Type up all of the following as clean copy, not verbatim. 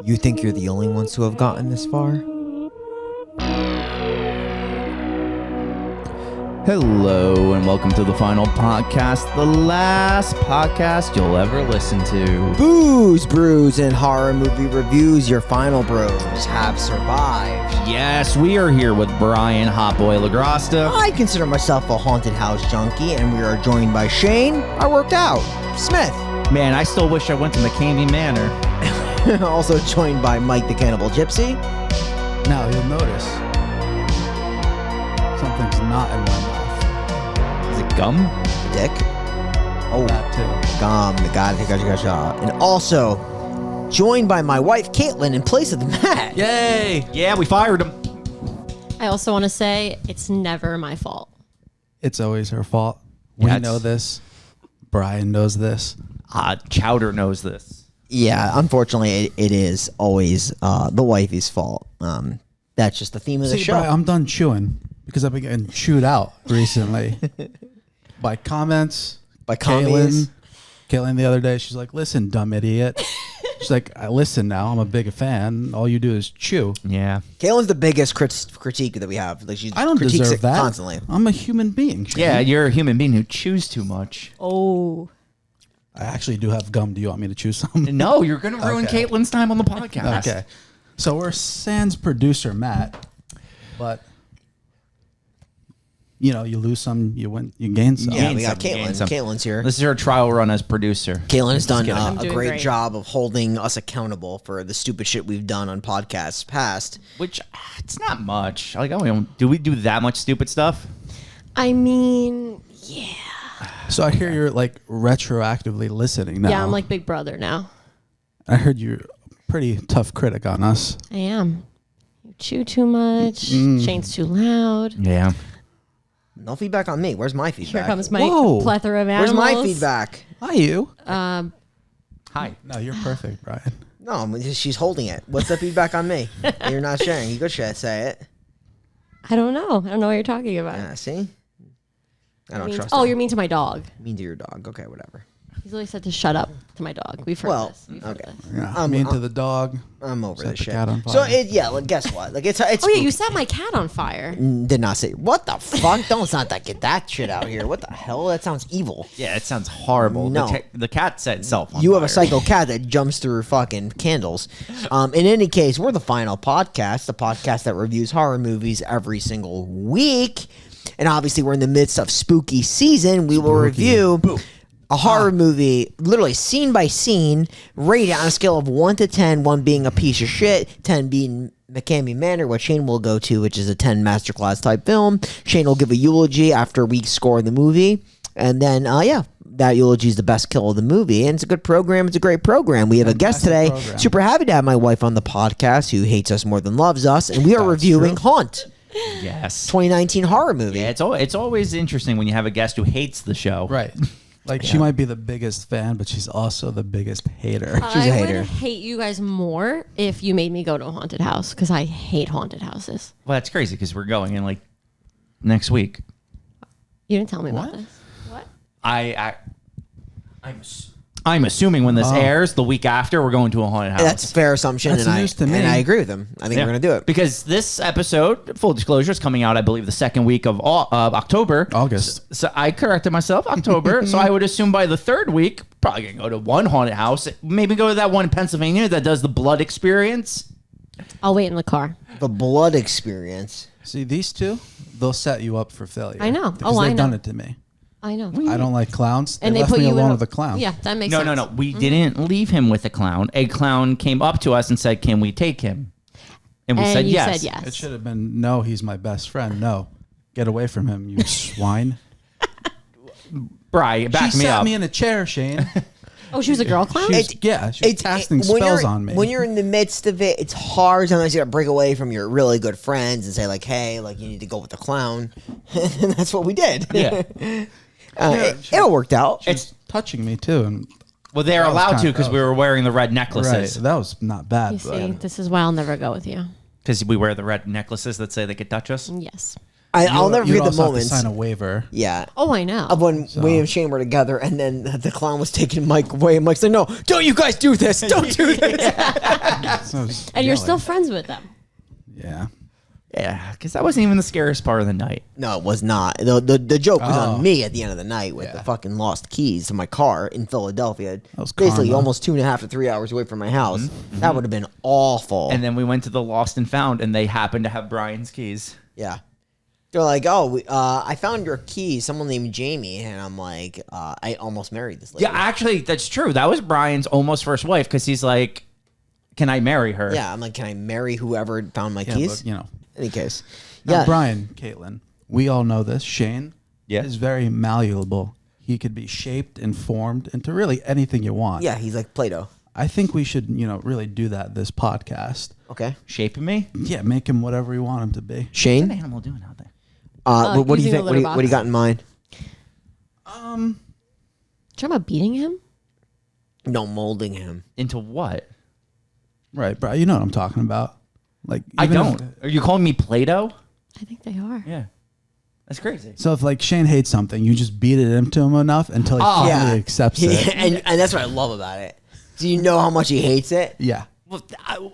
You think you're the only ones who have gotten this far? Hello and welcome to the final podcast, the last podcast you'll ever listen to. Booze, brews, and horror movie reviews. Your final bros have survived. Yes, we are here with Brian Hotboy LaGrasta. I consider myself a haunted house junkie, and we are joined by Shane. I worked out. Smith. Man, I still wish I went to McCamey Manor. Also joined by Mike the Cannibal Gypsy. Now you'll notice something's not in my mouth. Is it gum? Dick. Oh, That too. gotcha. And also joined by my wife Caitlin in place of the Matt. Yay! Yeah, we fired him. I also want to say it's never my fault. It's always her fault. We Yeah, know this. Brian knows this. Chowder knows this. Yeah, unfortunately, it is always the wifey's fault. That's just the theme of the show. Brian, I'm done chewing because I've been getting chewed out recently by comments. By commies. Caitlin the other day, she's like, "Listen, dumb idiot." She's like, "I listen now. I'm a big fan. All you do is chew." Yeah. Caitlin's the biggest critique that we have. Like she I don't critiques deserve it that. constantly. I'm a human being. Shane. Yeah, you're a human being who chews too much. Oh. I actually do have gum. Do you want me to chew some? No, you're going to ruin Okay. Caitlin's time on the podcast. Okay. So we're sans producer Matt, but you know, you lose some, you win, you gain some. Yeah, Gain we got some, gain Caitlin. some. Caitlin's here. This is her trial run as producer. Caitlin has done I'm a doing great great. job of holding us accountable for the stupid shit we've done on podcasts past. Which, it's not much. Like, do we do that much stupid stuff? I mean, yeah. So I hear you're like retroactively listening now. Yeah, I'm like Big Brother now. I heard you're a pretty tough critic on us. I am. You chew too much. Shane's too loud. Yeah. No feedback on me. Where's my feedback? Here comes my Whoa. plethora of Where's animals. my feedback? Hi, you. Hi. No, you're perfect, Brian. No, she's holding it. What's the feedback on me? You're not sharing. You could say it. I don't know. I don't know what you're talking about. Yeah, see? I don't trust Oh, her. you're mean to my dog. Mean to your dog. Okay, whatever. He's always said to shut up to my dog. We've heard Well, this. We've heard okay. this. Yeah, I'm into the dog. I'm over Set this the shit. cat on So fire. like, guess what? Like it's Oh, yeah, spooky. you set my cat on fire. Did not say what the fuck. Don't not that get that shit out here. What the hell? That sounds evil. Yeah, it sounds horrible. No. The cat set itself on You have a fire. psycho cat that jumps through fucking candles. In any case, we're the final podcast, the podcast that reviews horror movies every single week. And obviously, we're in the midst of spooky season. We will review a horror movie, literally scene by scene, rated on a scale of 1 to 10, 1 being a piece of shit, 10 being McCamey Manor, which Shane will go to, which is a 10 masterclass type film. Shane will give a eulogy after we score the movie. And then, that eulogy is the best kill of the movie. And it's a good program. It's a great program. We have a guest today. program. Super happy to have my wife on the podcast who hates us more than loves us. And we are reviewing Haunt, Yes. 2019 horror movie. Yeah, it's always interesting when you have a guest who hates the show. Right. Like she might be the biggest fan, but she's also the biggest hater. She's a I hater. would hate you guys more if you made me go to a haunted house because I hate haunted houses. Well, that's crazy because we're going in like next week. You didn't tell me about this. What? I'm assuming when this airs, the week after, we're going to a haunted house. That's a fair assumption, That's and news to me. and I agree with him. I think Yeah. we're gonna do it. Because this episode, full disclosure, is coming out, I believe, the second week of October. August. So I corrected myself, October. So I would assume by the third week, probably going to go to one haunted house. Maybe go to that one in Pennsylvania that does the blood experience. I'll wait in the car. The blood experience. See, these two, they'll set you up for failure. I know. Because Oh, I they've know. done it to me. I know. I don't like clowns. They And they left put me you alone in with a clown. Yeah, that makes No, sense. no. We didn't leave him with a clown. A clown came up to us and said, "Can we take him?" And we And said you yes. said yes. It should have been, no, he's my best friend. No. Get away from him, you swine. Brian, back she me sat up. me in a chair, Shane. Oh, she was a girl clown? She was casting when spells you're- on me. When you're in the midst of it, it's hard. Sometimes you gotta break away from your really good friends and say like, "Hey, like you need to go with the clown," and that's what we did. Yeah. It all worked out. She was touching me too, and Well, they're That was allowed to kinda- because we were wearing the red right, necklaces. that was not bad. You but- see, this is why I'll never go with you. Because we wear the red necklaces that say they could touch us. Yes. I'll never You'd forget the also have to moments. sign a waiver. Yeah. Oh, I know. Of when William and Shane were together, and then the clown was taking Mike away, and Mike's like, "No, don't you guys do this? Don't do this." So And you're still friends with them. Yeah. Yeah, because that wasn't even the scariest part of the night. No, it was not. The joke was on me at the end of the night with the fucking lost keys to my car in Philadelphia. was Basically karma. almost 2.5 to 3 hours away from my house. That would have been awful. And then we went to the Lost and Found, and they happened to have Brian's keys. Yeah. They're like, "Oh, I found your keys. Someone named Jamie." And I'm like, I almost married this lady. Yeah, actually, that's true. That was Brian's almost first wife because he's like, "Can I marry her?" Yeah, I'm like, "Can I marry whoever found my keys?" But, you know. Any case. Now, Yeah. Brian, Caitlin, we all know this. Shane Yeah. is very malleable. He could be shaped and formed into really anything you want. Yeah, he's like Play-Doh. I think we should, really do that this podcast. Okay. Shaping me? Yeah, make him whatever you want him to be. What's an Shane, animal doing out there? what do you using think? a What do you, litter what do you got in mind? Talking about beating him? No, molding him. Into what? Right, bro. You know what I'm talking about. Like I even don't. Are you calling me Play-Doh? I think they are. Yeah. That's crazy. So if like Shane hates something, you just beat it into him enough until he finally accepts it. and that's what I love about it. Do you know how much he hates it? Yeah. Well,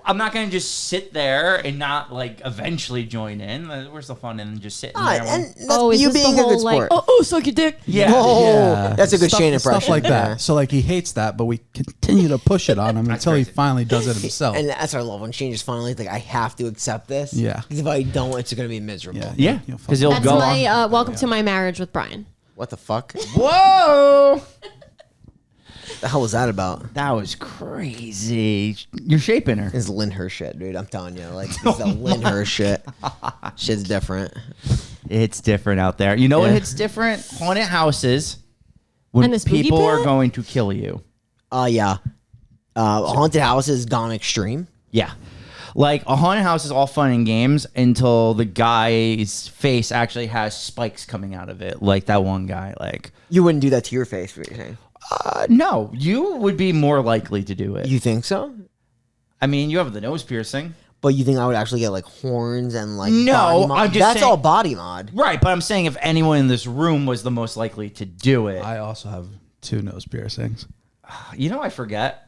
I'm not going to just sit there and not, like, eventually join in. Where's the fun in just sitting there? And that's Is you this being the a good whole, like, sport. suck your dick? Yeah. Oh, that's a good Stuff- Shane impression. Stuff like that. Yeah. So like he hates that, but we continue to push it on him until he crazy. finally does it himself. And that's what I love when Shane just finally like, I have to accept this. Yeah. Because if I don't, it's going to be miserable. yeah. Yeah. You'll fuck- Because he'll That's go my on. welcome to my marriage with Brian. What the fuck? Whoa! The hell was that about? That was crazy. You're shaping her. It's Lyndhurst shit, dude. I'm telling you. Like, it's the Lyndhurst shit. Shit's different. It's different out there. You know what Yeah. hits different? Haunted houses. When And the spooky people are pit? going to kill you. Yeah. Haunted house has gone extreme. Yeah. Like, a haunted house is all fun and games until the guy's face actually has spikes coming out of it. Like that one guy. Like, You wouldn't do that to your face, what you're saying. no, you would be more likely to do it. You think so? I mean, you have the nose piercing. But you think I would actually get like horns and like No, body mod? I'm just That's saying- all body mod. Right, but I'm saying if anyone in this room was the most likely to do it. I also have 2 nose piercings. You know, I forget.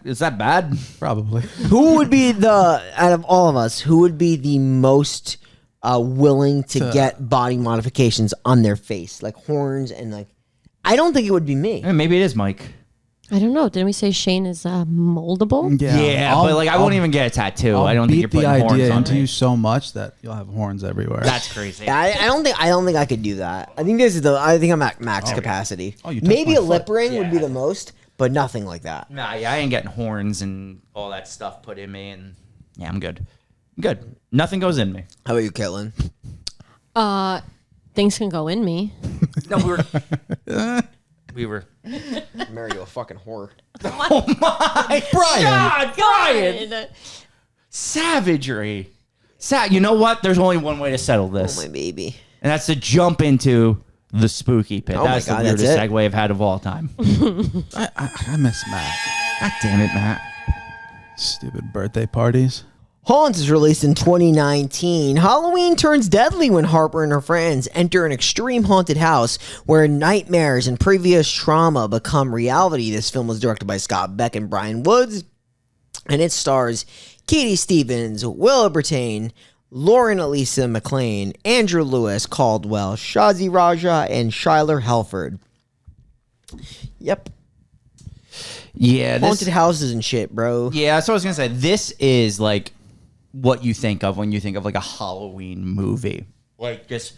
Is that bad? Probably. Who would be out of all of us, who would be the most willing to get body modifications on their face? Like horns and like, I don't think it would be me. Maybe it is Mike. I don't know. Didn't we say Shane is moldable? Yeah, but like I won't even get a tattoo. I don't think you're beat putting the horns idea on into me. you so much that you'll have horns everywhere. That's crazy. I don't think I could do that. I think I think I'm at max capacity. Oh, you touched Maybe my a lip foot. ring would be the most, but nothing like that. Nah, yeah, I ain't getting horns and all that stuff put in me, and yeah, I'm good. I'm good. Nothing goes in me. How about you, Caitlin? Things can go in me. No, we were. Marry you a fucking whore. Oh my God, Brian! Savagery. You know what? There's only one way to settle Oh this, my baby. and that's to jump into the spooky pit. Oh my That's God, the that's weirdest it? segue I've had of all time. I miss Matt. God damn it, Matt. Stupid birthday parties. Haunt is released in 2019. Halloween turns deadly when Harper and her friends enter an extreme haunted house where nightmares and previous trauma become reality. This film was directed by Scott Beck and Brian Woods, and it stars Katie Stevens, Willa Brittain, Lauren Elisa McLean, Andrew Lewis Caldwell, Shazi Raja, and Shyler Helford. Yep. Yeah, Haunted houses and shit, bro. Yeah, that's what I was gonna say. This is like what you think of when you think of like a Halloween movie, like just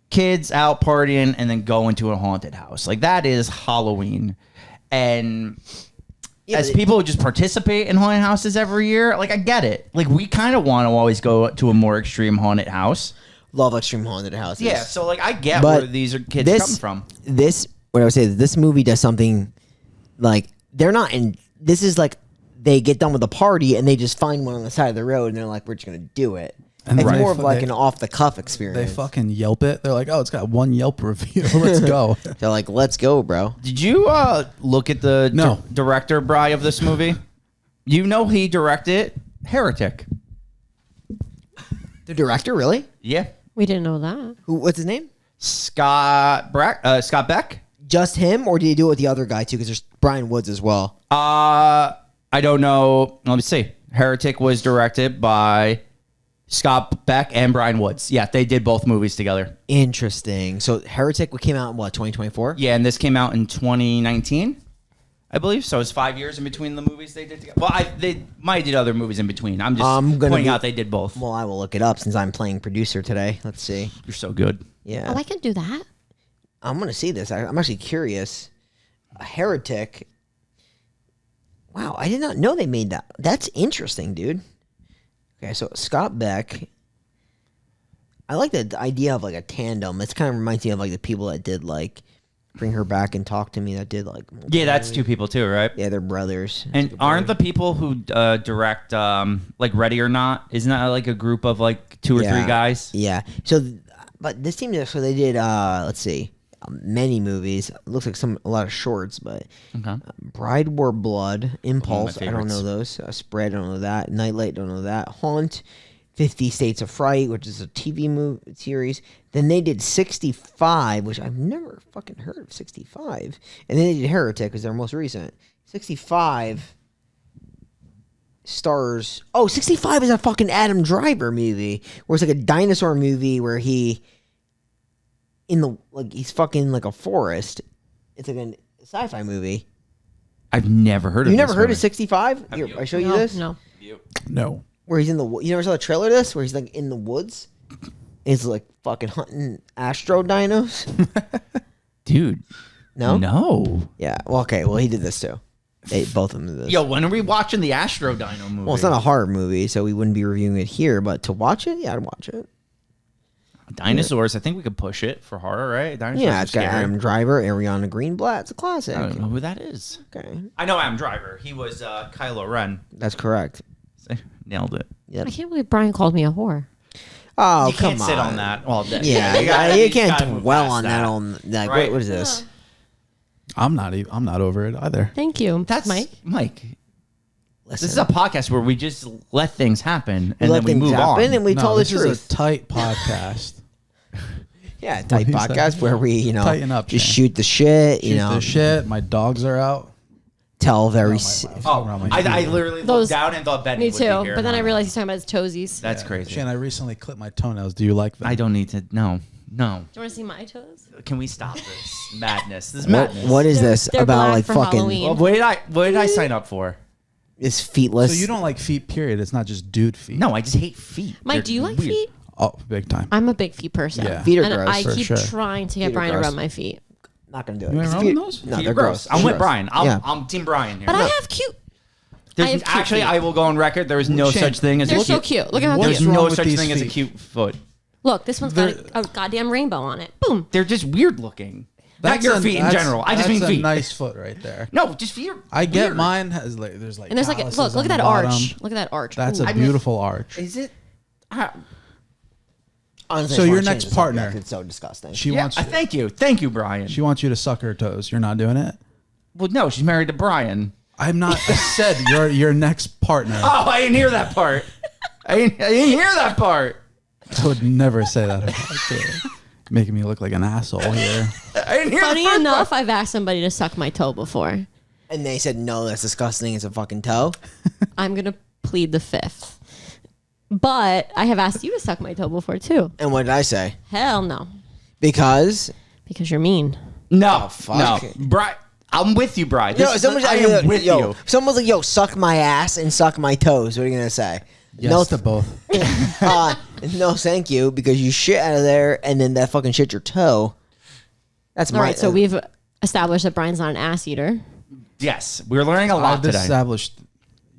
kids out partying and then go into a haunted house. Like that is Halloween, and Yeah, as but people who just participate in haunted houses every year, like I get it. Like we kind of want to always go to a more extreme haunted house. love extreme haunted houses. Yeah, so like I get But where these are kids this- coming from. What I would say is this movie does something like they're not in. This is like they get done with the party and they just find one on the side of the road and they're like, we're just gonna do it. And It's they more of fu- like they- an off the cuff They experience. fucking Yelp it. They're like, oh, it's got 1 Yelp review. Let's go. They're like, let's go, bro. Did you look at the No. director, Bri, of this movie? You know he directed Heretic. The director, really? Yeah. We didn't know that. What's his name? Scott Beck. Just him, or did he do it with the other guy too? Because there's Brian Woods as well. I don't know. Let me see. Heretic was directed by Scott Beck and Brian Woods. Yeah, they did both movies together. Interesting. So Heretic came out in what, 2024? Yeah, and this came out in 2019, I believe. So it's 5 years in between the movies they did together. Well, they might have did other movies in between. I'm just pointing out they did both. Well, I will look it up since I'm playing producer today. Let's see. You're so good. Yeah. Oh, I can do that. I'm going to see this. I'm actually curious. A Heretic. Wow, I did not know they made that. That's interesting, dude. Okay, so Scott Beck. I like the idea of like a tandem. It kind of reminds me of like the people that did like Bring Her Back and Talk to Me that did like. Yeah, that's two people too, right? Yeah, they're brothers. And aren't the people who direct like Ready or Not? Isn't that like a group of like two or three guys? Yeah. So, but this team, so they did. Let's see, many movies. It looks like a lot of shorts, but Bride Wore Blood, Impulse. I don't know those. Spread. I don't know that. Nightlight. Don't know that. Haunt. 50 States of Fright, which is a TV movie series. Then they did 65, which I've never fucking heard of 65. And then they did Heretic, because they're most recent. 65 stars. Oh, 65 is a fucking Adam Driver movie, where it's like a dinosaur movie where he's fucking like a forest. It's like a sci-fi movie. I've never heard of. You never this heard movie. of 65? Here, I show you this. No. Where he's in the you never saw the trailer of this? Where he's like in the woods? He's like fucking hunting astro dinos. Dude. No? No. Yeah. Well, okay. Well, he did this too. Both of them did this. Yo, when are we watching the Astro Dino movie? Well, it's not a horror movie, so we wouldn't be reviewing it here. But to watch it, yeah, I'd watch it. Dinosaurs. I think we could push it for horror, right? Dinosaurs Yeah, it's got Adam Driver, Ariana Greenblatt. It's a classic. I don't know who that is. Okay. I know Adam Driver. He was Kylo Ren. That's correct. Nailed it. Yep. I can't believe Brian called me a whore. Oh, You come can't on. sit on that. Well, Yeah, you can't move dwell past on that. On like, Right. what is this? I'm not over it either. Thank you. That's Mike. Listen, This is a podcast where we just let things happen and let then we things move happen on. and we tell the this truth. is a tight podcast. Yeah, tight is that? podcast where we, Tighten up, just Shane. shoot the shit, Shoot the shit. My dogs are out. tell very. I literally looked down and thought Benny Me would be too. here. But then I realized he's talking about his toesies. That's crazy. Shane, I recently clipped my toenails. Do you like them? I don't need to. No. Do you want to see my toes? Can we stop this madness? This is madness. What is this They're about? black Like for fucking Halloween. Well, what did I sign up for? is feetless. So you don't like feet, period. It's not just dude feet. No, I just hate feet. Mike, They're do you like weird. feet? Oh, big time. I'm a big feet person. Yeah. Feet are and gross, I for keep sure. trying to get Feet are Brian to gross. rub my feet. Not gonna do it. You ain't Feet- rubbing those? No, Feet they're are gross. I'm They're with Brian. Yeah. I'm Team Brian here. But I have cute. There's, I have cute actually, feet. I will go on record. There is no Shane, such thing as They're a so cute. cute. Look at how What's There's cute. wrong no with such these thing as a feet? cute foot. Look, this one's got a goddamn rainbow on it. Boom. They're just weird looking. Not your feet in general. I just mean that's a feet. nice foot right there. No, just feet. Are I get weird. mine has like there's like And there's like, calluses look on at the that bottom. arch. Look at that arch. That's Ooh. a beautiful arch. Is it? Honestly, So I just your wanna change next the subject. partner- It's so disgusting. She Yeah. wants Thank you. Thank you, Brian. she wants you to suck her toes. You're not doing it. Well, no, she's married to Brian. I'm not. I said your next partner. Oh, I didn't hear that part. I didn't hear that part. I would never say that about her. Making me look like an asshole here. I didn't hear Funny the first enough, part. I've asked somebody to suck my toe before. And they said no, that's disgusting. It's a fucking toe. I'm going to plead the fifth. But I have asked you to suck my toe before too. And what did I say? Hell no. Because Because you're mean. No, fuck. no, Brian. I'm with you, Brian. yo, This- someone's I am with yo, you. if someone's like, yo, suck my ass and suck my toes. What are you gonna say? Yes to both. No, thank you, because you shit out of there and then that fucking shit your toe. That's All my. right, so we've established that Brian's not an ass eater. Yes, we're learning a lot I've today. established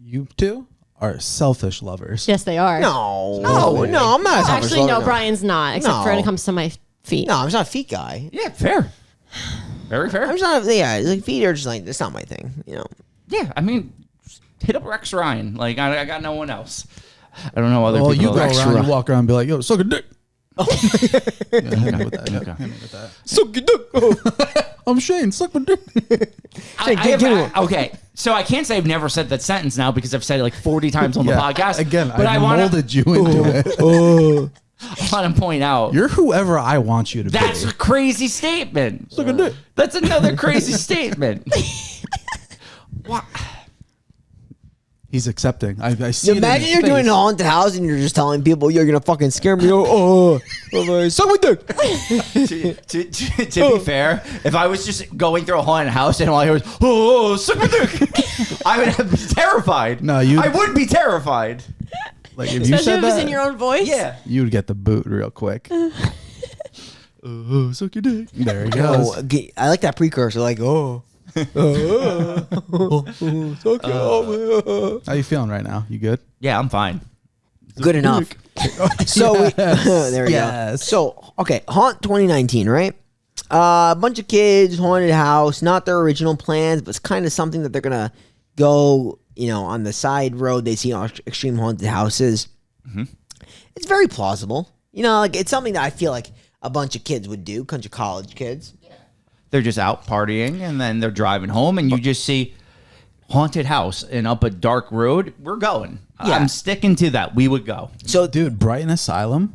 you two are selfish lovers. Yes, they are. no, No. I'm not. A selfish Actually, no, lover, Brian's not, except for when No. it comes to my feet. No, I'm just not a feet guy. Yeah, fair. Very fair. I'm just not. Yeah, like feet are just like that's not my thing. You know. Yeah, I mean, hit up Rex Ryan. Like I got no one else. I don't know other Well, people. you go Rex around, Ryan. you walk around, and be like, "Yo, suck a dick." Yeah, hit me with that. Hit me with that. Suck your dick. I'm Shane. Suck my dick. Okay, so I can't say I've never said that sentence now because I've said it like 40 times on the podcast. Again, but I want molded you into it. I want to point out. You're whoever I want you to be. That's a crazy statement. Suck a dick. That's another crazy statement. What? He's accepting. I see. Imagine you're doing a haunted house and you're just telling people you're gonna fucking scare me. Suck my dick. To be fair, if I was just going through a haunted house and all I hear was suck my dick, I would be terrified. No, I would be terrified. Like if Especially you if said it was that, in your own voice. Yeah. you would get the boot real quick. Suck your dick. There he goes. I like that precursor. Like How you feeling right now? You good? Yeah, I'm fine. good enough. So there we go. Yes. So okay, Haunt 2019, right? A bunch of kids, haunted house, not their original plans, but it's kind of something that they're gonna go, on the side road. They see extreme haunted houses. Mm-hmm. It's very plausible. Like it's something that I feel like a bunch of kids would do, bunch of college kids. They're just out partying and then they're driving home and you just see haunted house and up a dark road. We're going. Yeah. I'm sticking to that. We would go. So, Dude, Brighton Asylum,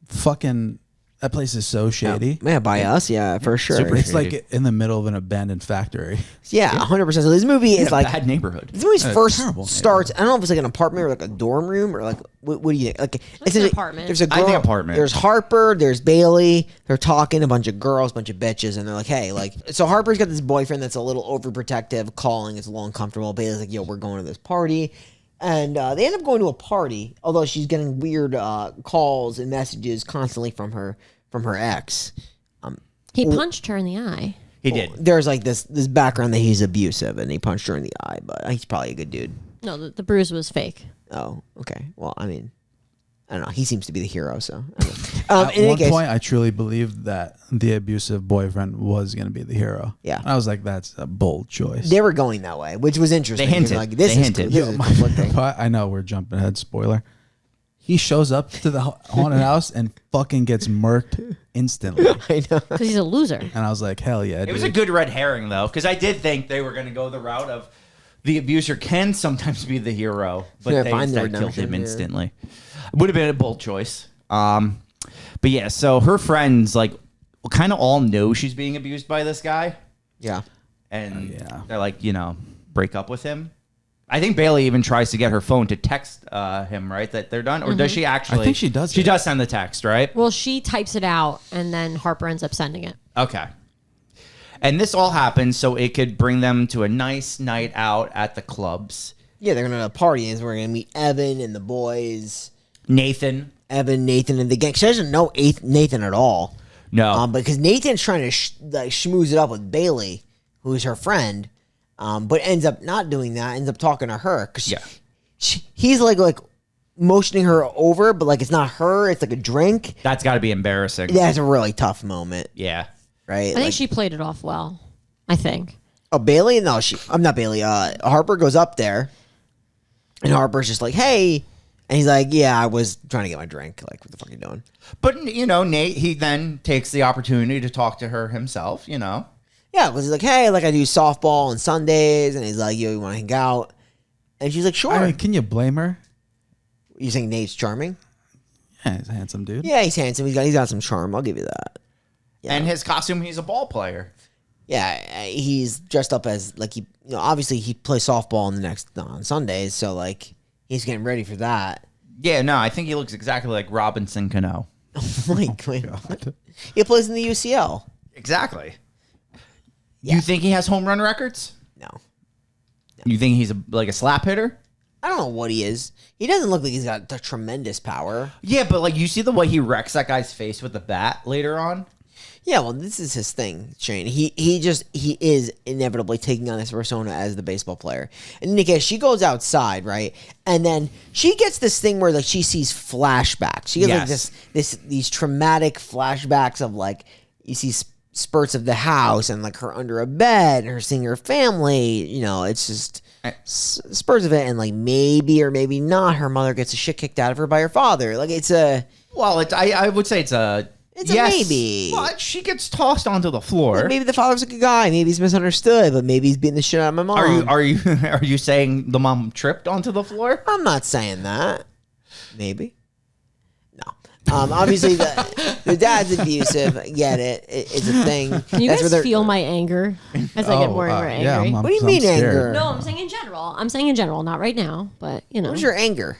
fucking, that place is so shady. yeah, by us, yeah, for sure. Super It's shady. like in the middle of an abandoned factory. Yeah, 100%. So this movie is like bad neighborhood. this movie first terrible starts. I don't know if it's like an apartment or like a dorm room or like what do you think? Like it's an apartment. There's a I girl. think apartment. There's Harper. There's Bailey. They're talking. A bunch of girls, bunch of bitches, and they're like, hey, like so Harper's got this boyfriend that's a little overprotective, calling. It's a little uncomfortable. Bailey's like, yo, we're going to this party. And they end up going to a party, although she's getting weird calls and messages constantly from her ex. He punched her in the eye. He did. There's like this background that he's abusive and he punched her in the eye, but he's probably a good dude. No, the bruise was fake. Oh, okay. Well, I mean, I don't know. He seems to be the hero, so. At In any one case, point, I truly believed that the abusive boyfriend was going to be the hero. Yeah. I was like, that's a bold choice. they were going that way, which was interesting. They hinted. Like, this They is hinted. This is conflicting. But I know we're jumping ahead. Spoiler. He shows up to the haunted house and fucking gets murked instantly. I know. Because he's a loser. And I was like, hell yeah, It was a good red herring, though, because I did think they were going to go the route of the abuser can sometimes be the hero, but Yeah, they find the instead killed redemption, him yeah. instantly. Would have been a bold choice. But yeah, so her friends, like, kind of all know she's being abused by this guy. Yeah. And yeah. they're like, break up with him. I think Bailey even tries to get her phone to text him, right, that they're done? Or does she actually? I think she does She it. does send the text, right? Well, she types it out, and then Harper ends up sending it. Okay. And this all happens so it could bring them to a nice night out at the clubs. Yeah, they're going to party, and we're going to meet Evan and the boys. Nathan. Evan, Nathan, and the gang. She doesn't know Nathan at all. No. Because Nathan's trying to schmooze it up with Bailey, who's her friend, but ends up not doing that. Ends up talking to her because he's like motioning her over, but like it's not her. It's like a drink. That's got to be embarrassing. That's a really tough moment, Yeah. right? I think she played it off well. I think. Oh, Bailey? No, I'm not Bailey. Harper goes up there, and Harper's just like, "Hey," and he's like, "Yeah, I was trying to get my drink. Like, what the fuck are you doing?" But, Nate, he then takes the opportunity to talk to her himself, Yeah, because he's like, hey, like I do softball on Sundays, and he's like, yo, you want to hang out? And she's like, sure. I mean, can you blame her? You think Nate's charming? Yeah, he's a handsome dude. Yeah, he's handsome. He's got some charm. I'll give you that. Yeah. And his costume, he's a ball player. Yeah, he's dressed up as like obviously he plays softball on Sundays, so like he's getting ready for that. Yeah, no, I think he looks exactly like Robinson Cano. Wait, he plays in the UCL. Exactly. Yeah. You think he has home run records? No, You think he's like a slap hitter? I don't know what he is. He doesn't look like he's got the tremendous power. Yeah, but like you see the way he wrecks that guy's face with the bat later on? Yeah, well, this is his thing, Shane. He is inevitably taking on this persona as the baseball player. And in any case, she goes outside, right? And then she gets this thing where like she sees flashbacks. She gets like these traumatic flashbacks of like you see spurts of the house and like her under a bed and her seeing her family. It's just spurts of it, and like maybe or maybe not, her mother gets the shit kicked out of her by her father. Like it's a Well, I would say it's a It's a maybe. But she gets tossed onto the floor. Maybe the father's a good guy. Maybe he's misunderstood, but maybe he's beating the shit out of my mom. Are you saying the mom tripped onto the floor? I'm not saying that. Maybe. No. Obviously, the dad's abusive. I get it. It's a thing. Can you guys feel my anger as I get more and more angry? Yeah, what do you mean anger? No, I'm saying in general. Not right now, but you know. Where's your anger?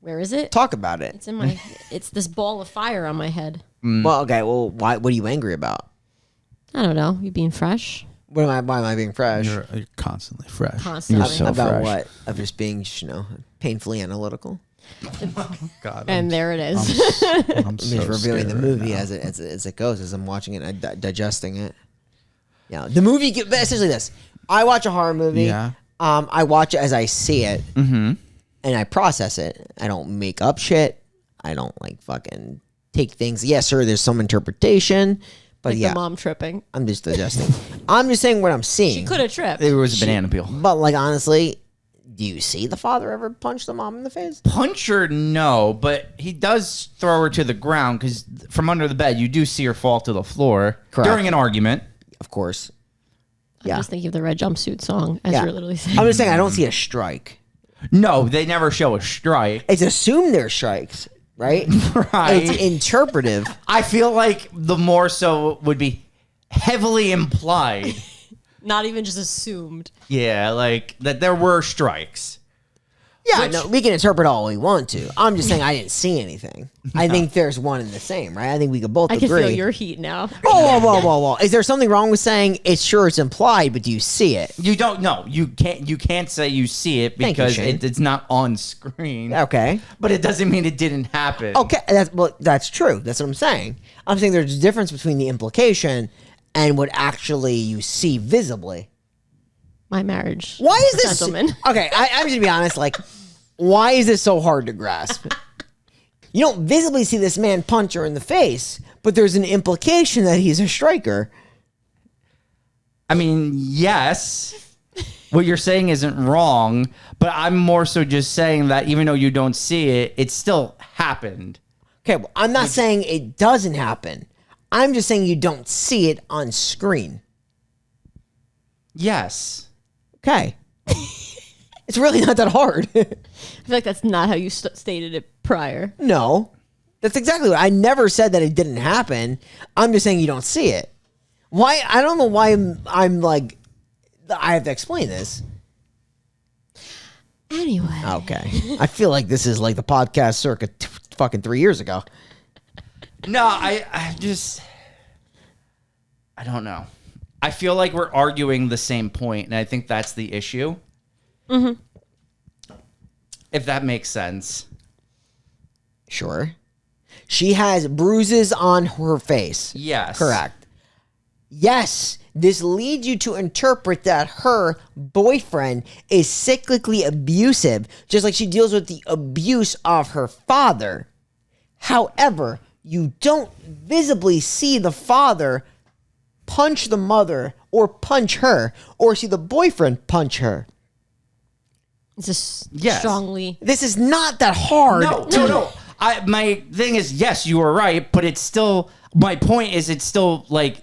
Where is it? Talk about it. It's in my. It's this ball of fire on my head. Well, okay. Well, why? What are you angry about? I don't know. You being fresh. Why am I being fresh? You're constantly fresh. Constantly. You're so about fresh. what? Of just being, painfully analytical. God, And there it is. I'm Just so reviewing the scared movie right now. as it goes, as I'm watching it and digesting it. Yeah, the movie essentially this. I watch a horror movie. Yeah. I watch it as I see it, and I process it. I don't make up shit. I don't fucking take things. Yes, sir. There's some interpretation, but Like yeah, the mom tripping. I'm just digesting. I'm just saying what I'm seeing. She could have tripped. There was a banana peel. But honestly, do you see the father ever punch the mom in the face? Punch her, no, but he does throw her to the ground because from under the bed, you do see her fall to the floor Correct. during an argument. Of course. I'm Yeah. just thinking of the red jumpsuit song as Yeah. you're literally saying. I'm just saying I don't see a strike. No, they never show a strike. It's assumed they're strikes, right? Right. It's interpretive. I feel like the more so would be heavily implied. Not even just assumed. Yeah, like that there were strikes. Yeah, no, we can interpret all we want to. I'm just saying I didn't see anything. I think there's one and the same, right? I think we could both I agree. can feel your heat now. Whoa. Is there something wrong with saying it's implied, but do you see it? You don't know. You can't say you see it Thank you, because Shane. it's not on screen. Okay. But it doesn't mean it didn't happen. Okay, that's true. That's what I'm saying. I'm saying there's a difference between the implication and what actually you see visibly. My marriage. Why is this? Gentlemen. Okay, I'm just gonna be honest. Why is this so hard to grasp? You don't visibly see this man punch her in the face, but there's an implication that he's a striker. I mean, yes, what you're saying isn't wrong, but I'm more so just saying that even though you don't see it, it still happened. Okay, well, I'm not saying it doesn't happen. I'm just saying you don't see it on screen. Yes. Okay. It's really not that hard. I feel like that's not how you stated it prior. No. That's exactly what I never said that it didn't happen. I'm just saying you don't see it. Why? I don't know why I'm like, I have to explain this. Anyway. Okay. I feel like this is like the podcast circa fucking 3 years ago. No, I don't know. I feel like we're arguing the same point, and I think that's the issue. Mm-hmm. If that makes sense. Sure. She has bruises on her face. Yes. Correct. Yes, this leads you to interpret that her boyfriend is cyclically abusive, just like she deals with the abuse of her father. However, you don't visibly see the father punch the mother or punch her or see the boyfriend punch her. It's just Yes. strongly. This is not that hard. No. My thing is, yes, you were right, but it's still, my point is it's still like,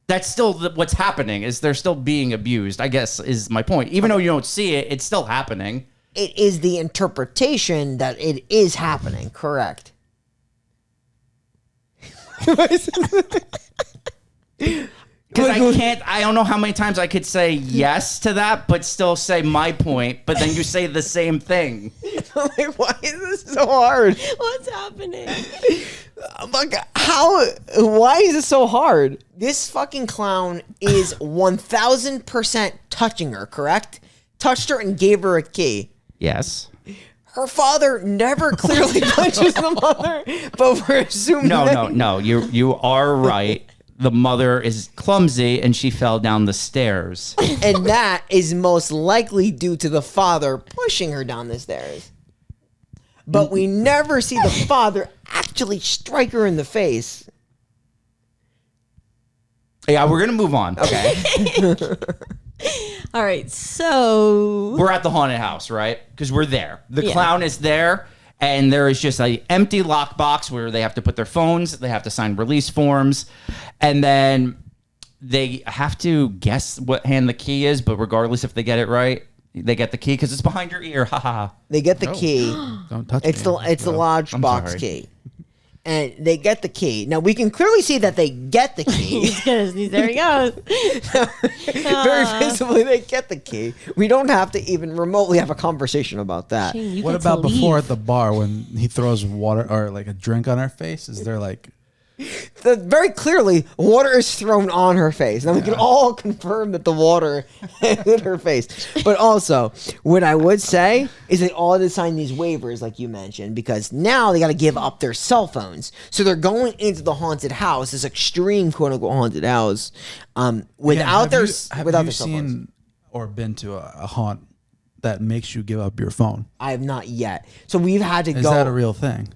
that's still what's happening, is they're still being abused, I guess, is my point. Even though you don't see it, it's still happening. It is the interpretation that it is happening. Correct. Because I don't know how many times I could say yes to that, but still say my point, but then you say the same thing. Like, why is this so hard? What's happening? Like, why is this so hard? This fucking clown is 1000% touching her, correct? Touched her and gave her a key. Yes. Her father never clearly punches the mother, but we're assuming No. You are right. The mother is clumsy and she fell down the stairs. And that is most likely due to the father pushing her down the stairs. But we never see the father actually strike her in the face. Yeah, we're going to move on. Okay. All right, so We're at the haunted house, right? Because we're there. The Yeah. clown is there, And there is just an empty lockbox where they have to put their phones, they have to sign release forms, and then they have to guess what hand the key is, but regardless if they get it right, they get the key because it's behind your ear. Ha ha. They get the key. Don't touch It's me. the large I'm box sorry. key. And they get the key. Now we can clearly see that they get the key. There he goes. Very visibly, they get the key. We don't have to even remotely have a conversation about that. Shane, you What get about to before leave. at the bar when he throws water or like a drink on our face? Is there like Very clearly, water is thrown on her face. Now we can all confirm that the water hit her face. But also, what I would say is they all had to sign these waivers, like you mentioned, because now they got to give up their cell phones. So they're going into the haunted house, this extreme quote unquote haunted house, without their have without you their cell seen phones. or been to a haunt that makes you give up your phone? I have not yet. So we've had to Is go. that a real thing?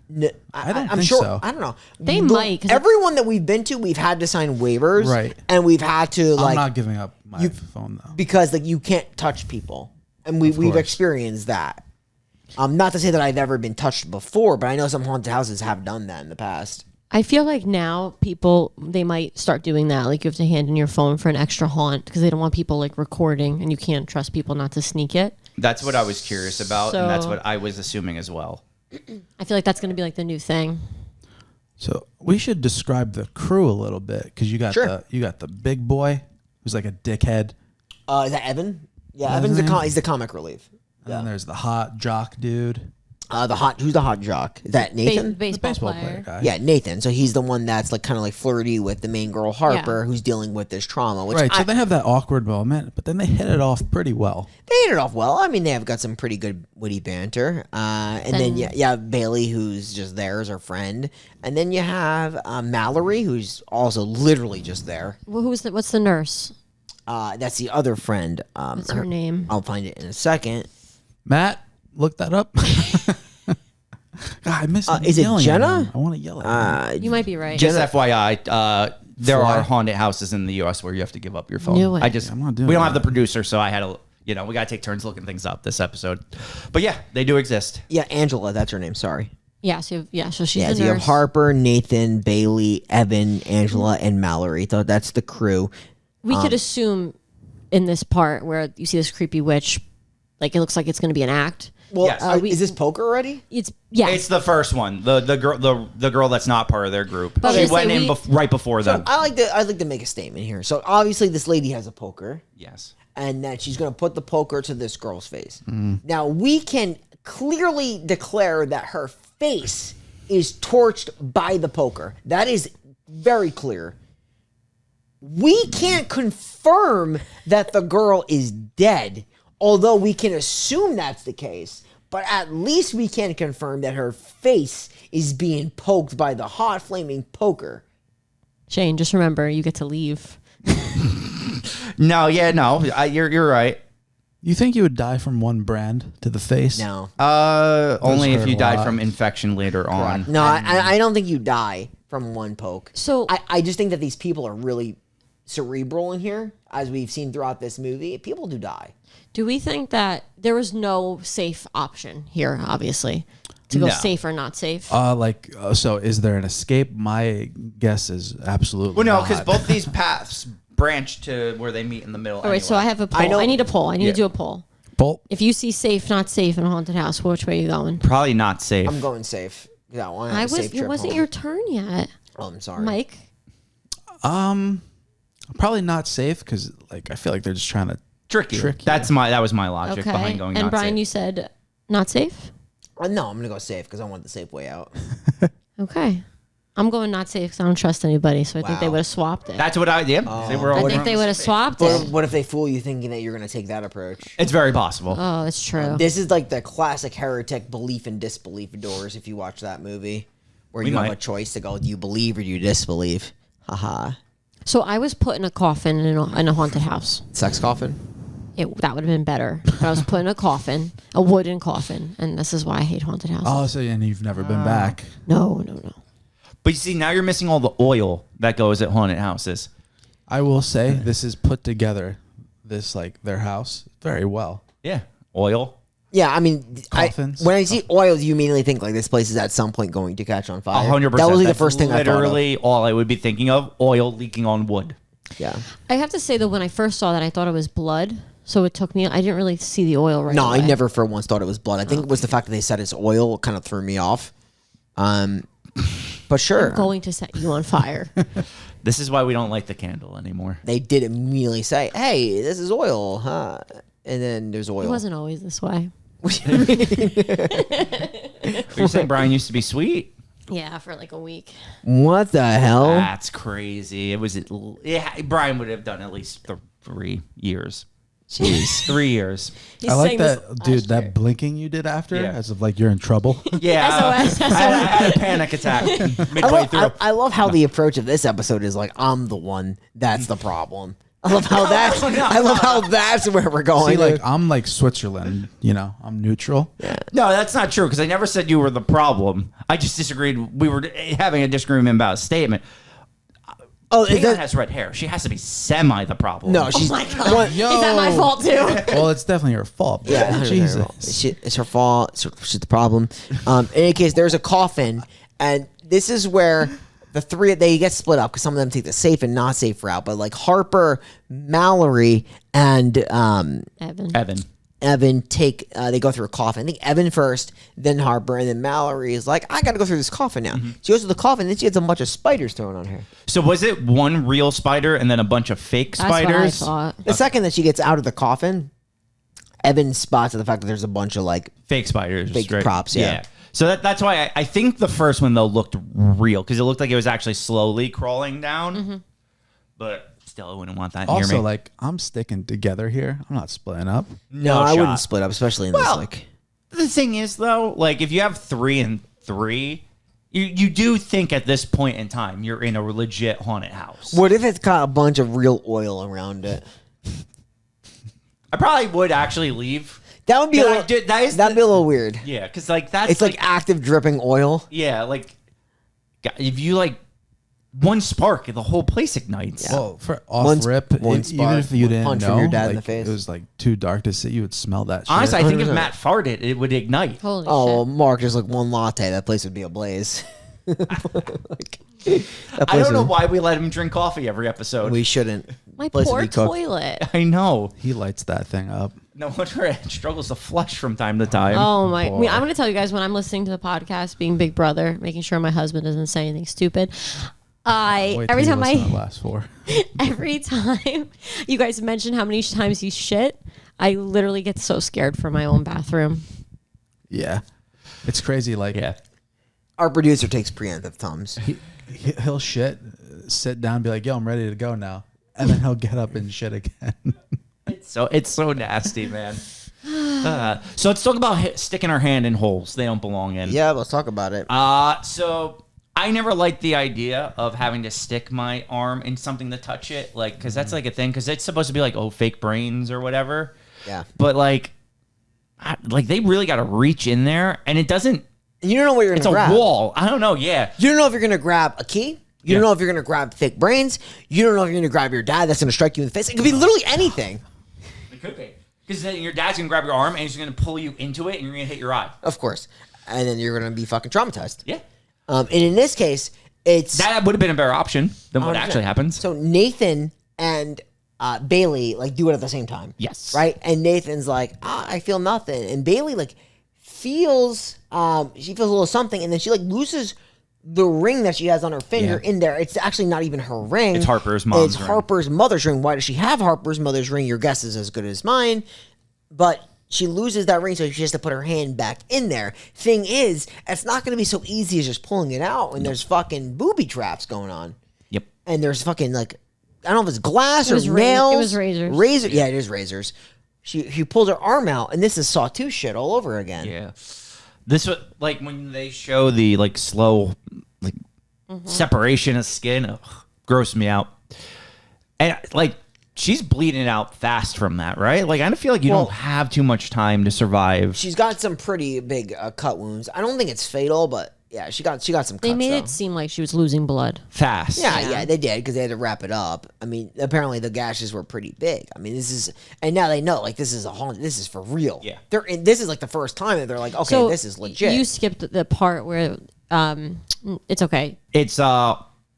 I don't I'm think sure. so. I don't know. They might, 'cause Everyone that we've been to, we've had to sign waivers, Right. And we've had to I'm like not giving up my you- phone though. because like you can't touch people, and we've course. experienced that. Not to say that I've ever been touched before, but I know some haunted houses have done that in the past. I feel like now people, they might start doing that. Like you have to hand in your phone for an extra haunt because they don't want people like recording, and you can't trust people not to sneak it. That's what I was curious about, and that's So- what I was assuming as well. I feel like that's going to be like the new thing. So we should describe the crew a little bit because you got Sure. the big boy who's like a dickhead, Is that Evan? Yeah, Is that Evan's his name? he's the comic relief. and then there's the hot jock dude, Who's the hot jock? Is that Nathan? Baseball, baseball player. player guy. Yeah, Nathan. So he's the one that's like kind of like flirty with the main girl Harper, who's dealing with this trauma. Which Right. So they have that awkward moment, but then they hit it off pretty well. they hit it off well. I mean, they have got some pretty good witty banter. And then you have Bailey, who's just there as her friend. And then you have Mallory, who's also literally just there. Well, what's the nurse? That's the other friend. What's her name? I'll find it in a second. Matt, look that up. God, I miss. Is it yelling at Jenna? him. I want to yell at him. You might be right. Just FYI, there Fly. are haunted houses in the U.S. where you have to give up your phone. Knew it. I'm not doing we don't have that. the producer, so I had to, we got to take turns looking things up this episode. But yeah, they do exist. Yeah, Angela, that's her name. Sorry. Yeah, so she's Yeah, the so you have nurse. Harper, Nathan, Bailey, Evan, Angela, and Mallory. So that's the crew. We could assume in this part where you see this creepy witch, like it looks like it's going to be an act. Well, Yes. is this poker already? It's It's the first one, the girl that's not part of their group. But She they went say in right before them. I'd like to make a statement here. So obviously, this lady has a poker, Yes. and that she's going to put the poker to this girl's face. Now we can clearly declare that her face is torched by the poker. That is very clear. We can't confirm that the girl is dead, although we can assume that's the case. But at least we can confirm that her face is being poked by the hot flaming poker. Shane, just remember, you get to leave. No, you're right. You think you would die from one brand to the face? No. Only if hurt you a died lot. from infection later on. No, I don't think you die from one poke. So- I just think that these people are really cerebral in here, as we've seen throughout this movie. People do die. Do we think that there was no safe option here, obviously, to go No. safe or not safe? So is there an escape? My guess is absolutely. Well, no, not. because both these paths branch to where they meet in the middle. All right, so I have a poll. I need a poll. I need to do a poll. Bolt. If you see safe, not safe in a haunted house, which way are you going? Probably not safe. I'm going safe. Yeah, I want to have a safe It trip wasn't home. your turn yet, Oh, I'm sorry. Mike. Probably not safe because I feel like they're just trying to Tricky. trick you. That was my logic Okay. behind going And not Brian, safe. you said not safe. No, I'm going to go safe because I want the safe way out. Okay. I'm going not safe because I don't trust anybody, so I think they Wow. would have swapped it. That's what I did. Oh. We're all I think they would have swapped But it. what if they fool you thinking that you're going to take that approach? It's very possible. Oh, that's true. This is like the classic heretic belief and disbelief doors if you watch that movie, where We you have might. a choice to go, do you believe or do you disbelieve? Haha. So I was put in a coffin in a haunted house. Sex coffin? That would have been better. But I was put in a coffin, a wooden coffin, and this is why I hate haunted houses. Oh, so and you've never been back. No. But you see, now you're missing all the oil that goes at haunted houses. I will say this is put together. This their house very well. Yeah. Oil, Yeah, I mean, Coffins? when I see oil, you immediately think like this place is at some point going to catch on fire. 100%. That was like the That's first thing I thought of. literally all I would be thinking of: oil leaking on wood. Yeah. I have to say though, when I first saw that, I thought it was blood. So it took me. I didn't really see the oil right No, away. I never for once thought it was blood. I think it was the fact that they said it's oil kind of threw me off. But sure. I'm going to set you on fire. This is why we don't light the candle anymore. They did immediately say, "Hey, this is oil, huh?" And then there's oil. It wasn't always this way. Are you saying Brian used to be sweet? Yeah, for like a week. What the hell? That's crazy. It was. Yeah, Brian would have done at least 3 years. Jeez. 3 years. I like that, dude. That blinking you did after, Yeah. as if like you're in trouble. Yeah, SOS. I had a panic attack midway through. I love how the approach of this episode is like I'm the one that's the problem. I love how that's. I love how that's where we're going. See, like I'm like Switzerland. You know, I'm neutral. No, that's not true because I never said you were the problem. I just disagreed. We were having a disagreement about a statement. Oh, Leon has red hair. She has to be semi the problem. no, she's. Oh my God. Yo. Is that my fault too? Well, it's definitely your fault. Bro. Yeah, Jesus. It's her fault. She's the problem. In any case, there's a coffin, and this is where the three they get split up because some of them take the safe and not safe route. But like Harper, Mallory, and Evan. take they go through a coffin. I think Evan first, then Harper, and then Mallory is like, I gotta go through this coffin now. She goes to the coffin, and then she gets a bunch of spiders thrown on her. So was it one real spider and then a bunch of fake That's what I spiders? thought. The second that she gets out of the coffin, Evan spots the fact that there's a bunch of like Fake spiders. Fake right? props, yeah. So that's why I think the first one though looked real because it looked like it was actually slowly crawling down. But still, I wouldn't want that near Also, me. like I'm sticking together here. I'm not splitting up. no, I shot. wouldn't split up, especially in this like The thing is, though, like if you have 3 and 3, you do think at this point in time you're in a legit haunted house. what if it's got a bunch of real oil around it? I probably would actually leave. That would be a Yeah, little, dude, that is that'd be a little weird. Yeah, because like that's It's like active dripping oil. yeah, like if you like one spark, the whole place ignites. Well, for off One rip, one even spark, if you one didn't punch know, from your dad in like, the face. it was like too dark to see. You would smell that shit. Honestly, I think if 100%. Matt farted, it would ignite. Holy Oh, shit. Mark, just like one latte, that place would be ablaze. I don't know why we let him drink coffee every episode. We shouldn't. My Place would poor be cooked. toilet. I know. He lights that thing up. No wonder it struggles to flush from time to time. Oh my! I mean, boy. I'm going to tell you guys when I'm listening to the podcast, being Big Brother, making sure my husband doesn't say anything stupid. Wait Every till time you listen to the I last 4. every time you guys mention how many times you shit, I literally get so scared for my own bathroom. Yeah, it's crazy. Like Yeah. Our producer takes preemptive thumbs. he'll shit, sit down, be like, "Yo, I'm ready to go now," and then he'll get up and shit again. So it's so nasty, man. So let's talk about sticking our hand in holes they don't belong in. Yeah, let's talk about it. So I never liked the idea of having to stick my arm in something to touch it, like because that's like a thing because it's supposed to be like fake brains or whatever. Yeah. But like they really got to reach in there, and it doesn't. You don't know what you're It's going to a grab. wall. I don't know. Yeah. You don't know if you're going to grab a key. You don't know if you're going to grab fake brains. You don't know if you're going to grab your dad that's going to strike you in the face. It could be literally anything. It could be because then your dad's gonna grab your arm and he's gonna pull you into it, and you're gonna hit your eye. Of course. And then you're going to be fucking traumatized. Yeah. And in this case, it's... That would have been a better option than what 100%. actually happens. So Nathan and Bailey like do it at the same time. Yes. Right? And Nathan's like, I feel nothing. And Bailey like feels she feels a little something, and then she like loses the ring that she has on her finger in there. It's actually not even her ring. It's Harper's mom's It's ring. Harper's mother's ring. Why does she have Harper's mother's ring? Your guess is as good as mine. But she loses that ring, so she has to put her hand back in there. Thing is, it's not going to be so easy as just pulling it out when there's fucking booby traps going on. Yep. And there's fucking like, I don't know if it's glass It or was nails. it was razors. Razor, yeah, it is razors. She pulls her arm out, and this is sawtooth shit all over again. Yeah. This was like when they show the like slow like separation of skin. Ugh, grossed me out. And like she's bleeding out fast from that, right? Like I don't feel like you Well- don't have too much time to survive. She's got some pretty big cut wounds. I don't think it's fatal, but Yeah, she got some cuts, They made though. it seem like she was losing blood. Fast. Yeah, they did because they had to wrap it up. I mean, apparently the gashes were pretty big. I mean, and now they know like this is this is for real. Yeah. This is like the first time that they're like, okay, this is legit. You skipped the part where it's okay. It's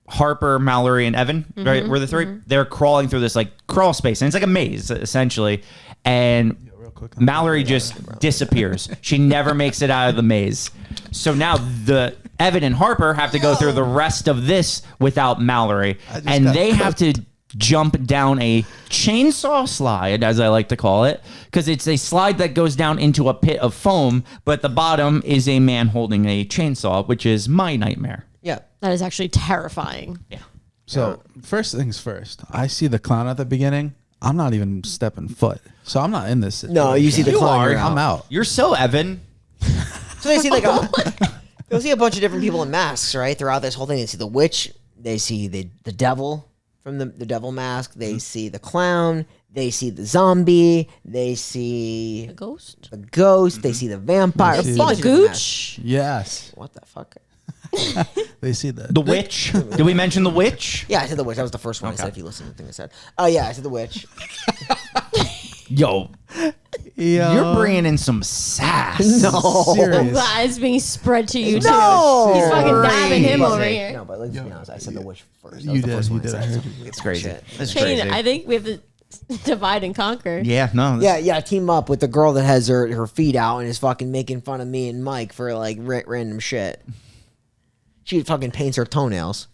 Harper, Mallory, and Evan, right? We're the 3. They're crawling through this like crawl space, and it's like a maze essentially. And Mallory just disappears. She never makes it out of the maze. So now the Evan and Harper have to go through the rest of this without Mallory, and they have to jump down a chainsaw slide, as I like to call it, because it's a slide that goes down into a pit of foam, but at the bottom is a man holding a chainsaw, which is my nightmare. Yeah. That is actually terrifying. Yeah. So first things first, I see the clown at the beginning. I'm not even stepping foot, so I'm not in this situation. No, you see the clown. You're I'm out. You're so Evan. So they see like you'll see a bunch of different people in masks, right? Throughout this whole thing, they see the witch, they see the devil from the devil mask, they see the clown, they see the zombie, they see A ghost? the ghost, they see the vampire. They a see bunch The of different masks. gooch? Yes, What the fuck? they see the The witch. Did we mention the witch? Yeah, I said the witch. That was the first one I said. If you listen to the thing I said. Oh yeah, I said the witch. Yo, you're bringing in some sass. No. Serious. That is being spread to you, No. too. He's fucking dabbing him over Wasn't. here. No, but let's be honest. I said the witch first. That You was the did, first you one did. I I said. heard you. It's crazy. Shit. It's Shane, crazy. I think we have to divide and conquer. Yeah, no. Yeah, team up with the girl that has her feet out and is fucking making fun of me and Mike for like random shit. She fucking paints her toenails.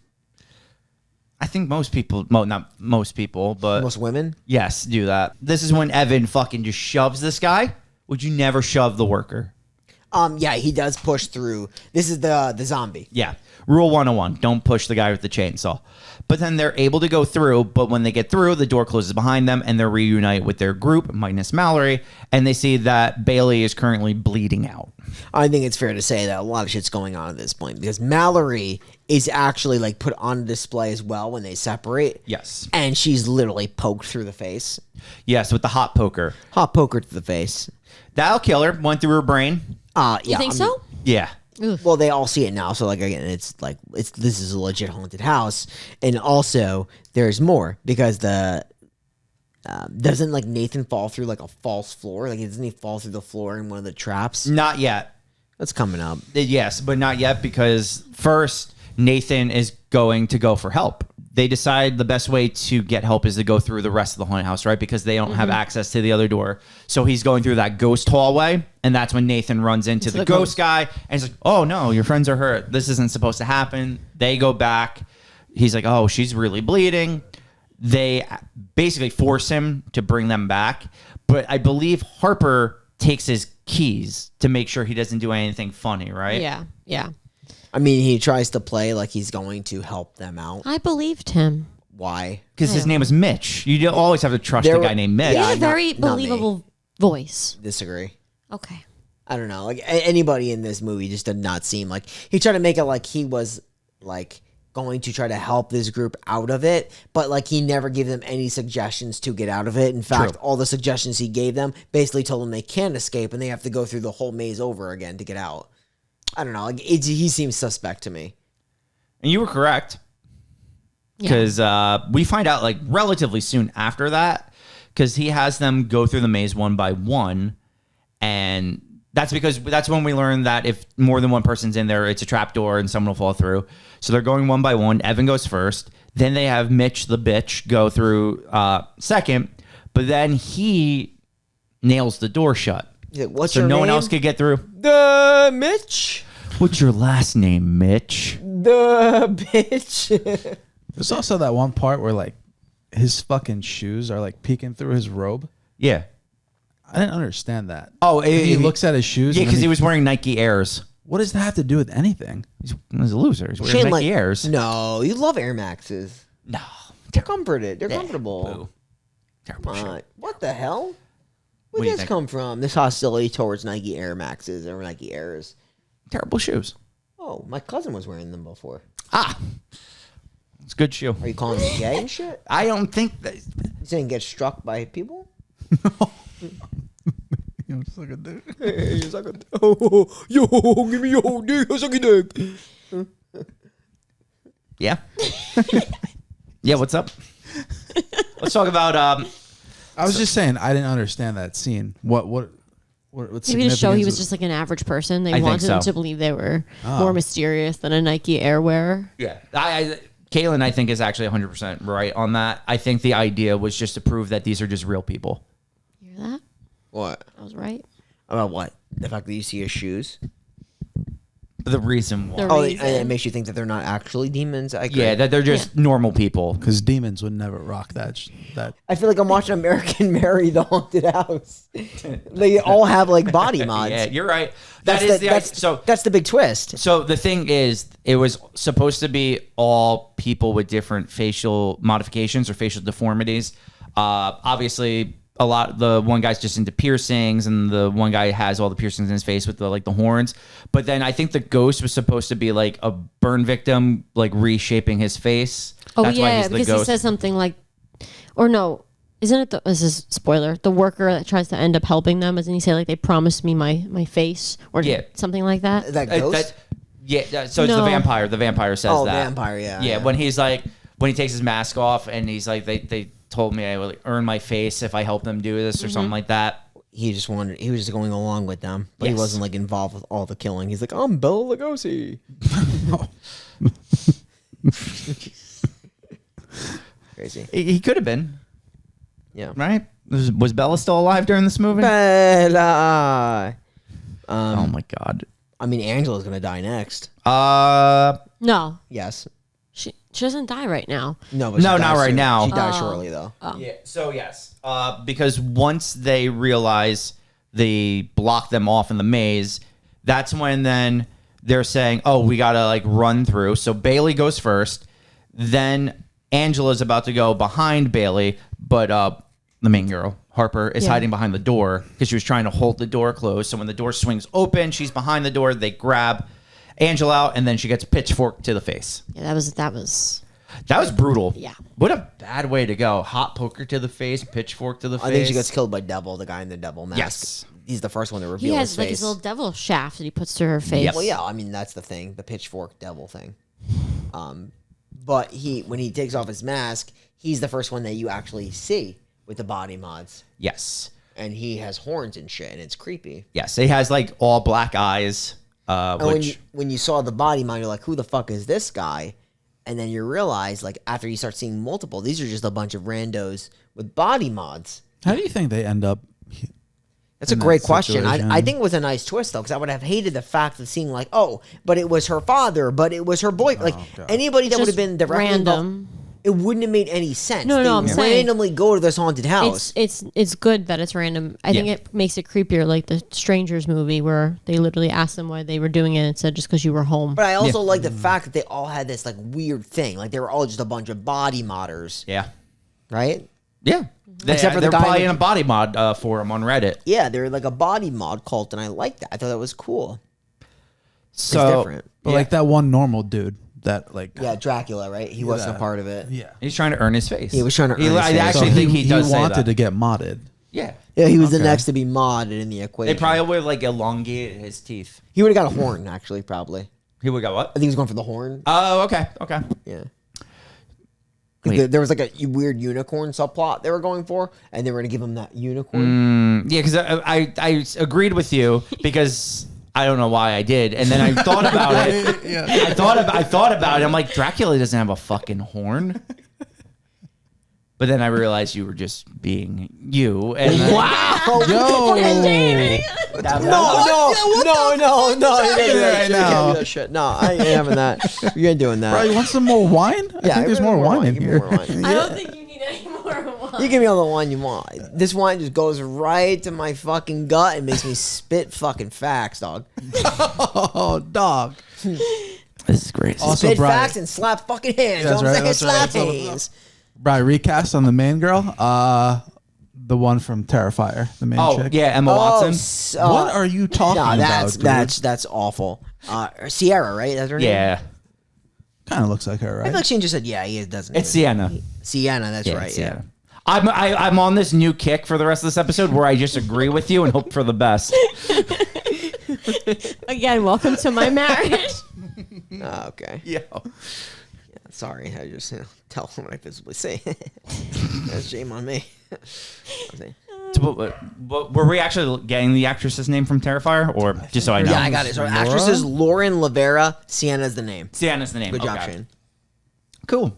I think most people, well, not most people, but Most women. yes, do that. This is when Evan fucking just shoves this guy. Would you never shove the worker? Yeah, he does push through. This is the zombie. Yeah. Rule 101, don't push the guy with the chainsaw. But then they're able to go through, but when they get through, the door closes behind them and they reunite with their group, minus Mallory, and they see that Bailey is currently bleeding out. I think it's fair to say that a lot of shit's going on at this point because Mallory is actually like put on display as well when they separate. Yes. And she's literally poked through the face. Yes, with the hot poker. Hot poker to the face. That'll kill her. Went through her brain. Yeah. You think so? Yeah. Well, they all see it now, so like again, it's this is a legit haunted house, and also there's more because the doesn't like Nathan fall through like a false floor? Like doesn't he fall through the floor in one of the traps? Not yet. That's coming up. Yes, but not yet because first Nathan is going to go for help. They decide the best way to get help is to go through the rest of the haunted house, right? Because they don't have access to the other door. So he's going through that ghost hallway, and that's when Nathan runs into the ghost guy, and he's like, oh, no, your friends are hurt. This isn't supposed to happen. They go back. He's like, oh, she's really bleeding. They basically force him to bring them back. But I believe Harper takes his keys to make sure he doesn't do anything funny, right? Yeah. I mean, he tries to play like he's going to help them out. I believed him. Why? Because his name is Mitch. You don't always have to trust a guy named Mitch. He Yeah, has a very not me. believable voice. Disagree. Okay. I don't know. Like anybody in this movie just did not seem like he tried to make it like he was like going to try to help this group out of it, but like he never gave them any suggestions to get out of it. In fact, all the suggestions he gave them basically told them they can't escape and they have to go through the whole maze over again to get out. I don't know. Like he seems suspect to me. And you were correct. Because we find out like relatively soon after that, because he has them go through the maze one by one. And that's because that's when we learn that if more than one person's in there, it's a trap door and someone will fall through. So they're going one by one. Evan goes first. Then they have Mitch the bitch go through second. But then he nails the door shut. He's like, what's So your no name? one else could get through. The Mitch. What's your last name, Mitch? The bitch. There's also that one part where like his fucking shoes are like peeking through his robe. Yeah. I didn't understand that. Oh, He looks at his shoes. Yeah, and then because he was wearing Nike Airs. What does that have to do with anything? He's a loser. He's wearing Shane, Nike Airs. No, you love Air Maxes. No. They're comforted. They're comfortable. Boo. Terrible shit. What the hell? What Where do you did this think? come from? This hostility towards Nike Air Maxes or Nike Airs. Terrible shoes. Oh, my cousin was wearing them before. Ah. It's a good shoe. Are you calling me gay and shit? I don't think that. You didn't get struck by people? You suck a dick. Hey, you suck a dick. Oh, yo, give me your dick. I suck a dick. Yeah. Yeah, what's up? Let's talk about I was just saying, I didn't understand that scene. What's Maybe to show he was significance just like an average person. They I think wanted him so. to believe they were more mysterious than a Nike Air wearer. yeah. Kaylin, I think, is actually 100% right on that. I think the idea was just to prove that these are just real people. You hear that? What? I was right. About what? The fact that you see his shoes? The reason why. The Oh, reason. it makes you think that they're not actually demons? I agree. Yeah, that they're just normal people. because demons would never rock that. I feel like I'm watching American Mary, the Haunted House. They all have like body mods. Yeah, you're right. That's that's the big twist. So the thing is, it was supposed to be all people with different facial modifications or facial deformities. Obviously, the one guy's just into piercings, and the one guy has all the piercings in his face with the horns. But then I think the ghost was supposed to be like a burn victim, like reshaping his face. Oh, That's why yeah, he's the because he ghost. says something like, or no, isn't it this is spoiler, the worker that tries to end up helping them, doesn't he say like they promised me my face or Yeah. something like that? Is that ghost? So it's the No. vampire. The vampire says Oh, that. vampire, yeah, Yeah, yeah. when he takes his mask off and he's like, they told me I would earn my face if I help them do this or something like that. He just wanted. He was just going along with them, but he Yes. wasn't like involved with all the killing. He's like, I'm Bela Lugosi. Crazy. He could have been, Yeah. right? Was Bella still alive during this movie? Bella. Oh my God. I mean, Angela's gonna die next. No, Yes. she doesn't die right now. No, but No, she not dies right soon. now. She dies shortly though. Yeah. So yes, because once they realize they block them off in the maze, that's when then they're saying, "Oh, we gotta like run through." So Bailey goes first, then Angela's about to go behind Bailey, but the main girl Harper is hiding behind the door because she was trying to hold the door closed. So when the door swings open, she's behind the door. They grab Angela out, and then she gets a pitchfork to the face. Yeah, that was That was brutal. Yeah. What a bad way to go. Hot poker to the face, pitchfork to the face. I think she gets killed by Devil, the guy in the devil mask. Yes. He's the first one to he reveal has his like face. his little devil shaft that he puts to her face. Yep. Well, yeah, I mean that's the thing, the pitchfork devil thing. But when he takes off his mask, he's the first one that you actually see with the body mods, Yes. and he has horns and shit, and it's creepy. Yes. He has like all black eyes. And when you saw the body mod, you're like, who the fuck is this guy? And then you realize, like, after you start seeing multiple, these are just a bunch of randos with body mods. How do you think they end up? That's a in that great question. situation? I think it was a nice twist, though, because I would have hated the fact of seeing, like, oh, but it was her father, but it was her boyfriend. Like, God. anybody that would have Just been directly involved, random. it wouldn't have made any sense. No, They I'm saying- randomly go to this haunted house. It's good that it's random. I think Yeah. it makes it creepier, like the Strangers movie where they literally asked them why they were doing it and said just because you were home. But I also like the fact that they all had this, like, weird thing. Like, they were all just a bunch of body modders, Yeah. right? Yeah. Except for the they're guy probably in in the- a body mod forum on Reddit. Yeah, they're like a body mod cult, and I like that. I thought that was cool. So it's different. But like that one normal dude that like Yeah, Dracula, right? He wasn't a part of it. yeah. he's trying to earn his face. He was trying to earn his I face. actually So think he does say wanted that. to get modded. Yeah. Yeah, he was the Okay. next to be modded in the equation. They probably would have like elongated his teeth. He would have got a horn, actually, probably. He would go what? I think he was going for the horn. Oh, okay. Okay. Yeah. 'Cause Wait. there was like a weird unicorn subplot they were going for, and they were going to give him that unicorn. Yeah, because I agreed with you because I don't know why I did, and then I thought about it. I thought about it. I'm like, Dracula doesn't have a fucking horn. But then I realized you were just being you. And Wow! Yo, No! You can't do right now. that shit. No, I ain't having that. You ain't doing that. bro, you want some more wine? I Yeah, think there's give me more wine in give me here. more wine. I don't think you need any more wine. You give me all the wine you want. This wine just goes right to my fucking gut and makes me spit fucking facts, dog. Oh, dog. this is great. Also, Spit Brian- facts and slap fucking hands. That's You know what I'm right, saying? that's Slap right. hands. Brian, recast on the main girl. The one from Terrifier, the main chick. yeah, Emma Watson. What are you talking No, about? Dude? that's awful. Sierra, right? That's her name? Yeah, Kind of looks like her, I right? feel like she just said, yeah, he doesn't. it's Sienna. Sienna, that's right. it's Yeah. Sienna. I'm on this new kick for the rest of this episode where I just agree with you and hope for the best. Again, welcome to my marriage. Okay. Yeah. Sorry, I just tell them what I visibly say. That's shame on me. So, but were we actually getting the actress's name from Terrifier, or just so I know? Yeah, I got it. So actress is Lauren Lavera. Sienna's the name. Sienna's the name. Good job, Okay. Shane. Cool.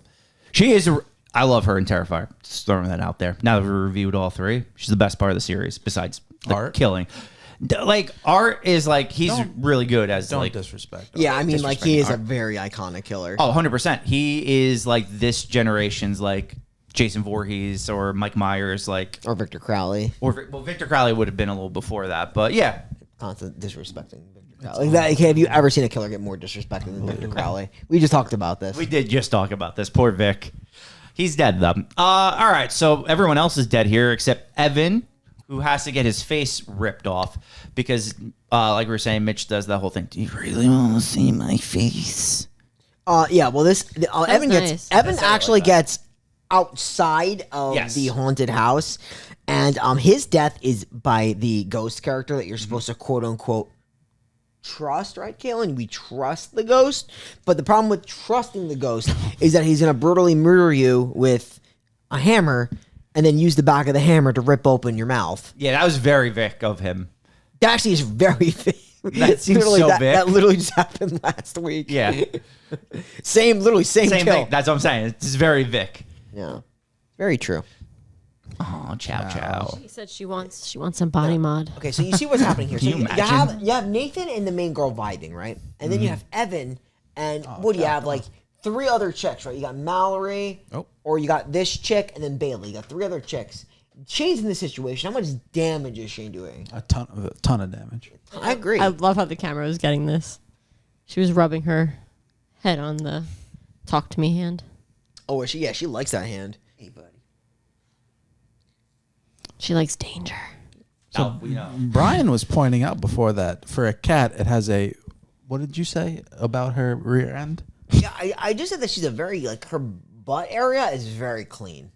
She is. I love her in Terrifier. Just throwing that out there. Now that we reviewed all three, she's the best part of the series besides the Art? killing. Like Art is like he's really good as Don't like disrespect. Yeah, I mean, like he is a Art. very iconic killer. Oh, 100%. He is like this generation's like Jason Voorhees or Mike Myers, like Or Victor Crowley. or well, Victor Crowley would have been a little before that, but yeah. Constant disrespecting Victor Crowley. Like, have you ever seen a killer get more disrespected than Victor Crowley? We just talked about this. We did just talk about this. Poor Vic. He's dead though. All right, so everyone else is dead here except Evan, who has to get his face ripped off because, like we were saying, Mitch does that whole thing. Do you really want to see my face? Yeah. Well, Evan nice. actually gets outside of Yes. the haunted house, and his death is by the ghost character that you're supposed to quote unquote trust, right, Kaylin? We trust the ghost, but the problem with trusting the ghost is that he's gonna brutally murder you with a hammer and then use the back of the hammer to rip open your mouth. Yeah, that was very Vic of him. That actually is very That seems literally, so that, Vic. that literally just happened last week. Yeah. Same Same kill. thing. That's what I'm saying. It's very Vic. Yeah, very true. Oh, chow. She said she wants some body mod. Okay, so you see what's happening here. So Can you you have Nathan and the main girl vibing, right? And then you have Evan and what do you have? Like 3 other chicks, right? You got Mallory, or you got this chick, and then Bailey. You got 3 other chicks. Shane's in this situation. How much damage is Shane doing? A ton of damage. I agree. I love how the camera was getting this. She was rubbing her head on the talk to me hand. Oh, is she? Yeah, she likes that hand. Hey, buddy. She likes danger. So, we know. Brian was pointing out before that for a cat, it has a. What did you say about her rear end? Yeah, I just said that she's a very like her butt area is very clean.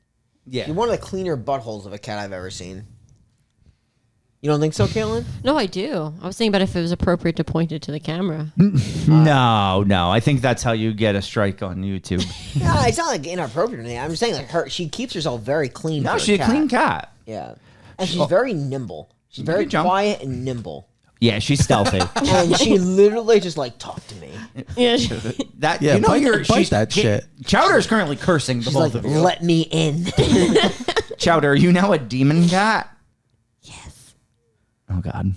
Yeah. You're one of the cleaner buttholes of a cat I've ever seen. You don't think so, Caitlin? No, I do. I was thinking about if it was appropriate to point it to the camera. No. I think that's how you get a strike on YouTube. Yeah, it's not like inappropriate or anything. I'm just saying like she keeps herself very clean. No, for she's a cat. clean cat. Yeah, and she's very nimble. She's very can jump. quiet and nimble. Yeah, she's stealthy. And she literally just like talked to me. Yeah. That Yeah, you know, bite that shit. Chowder is currently cursing the She's both like, of you. "Let me in." Chowder, are you now a demon cat? Yes. Oh God.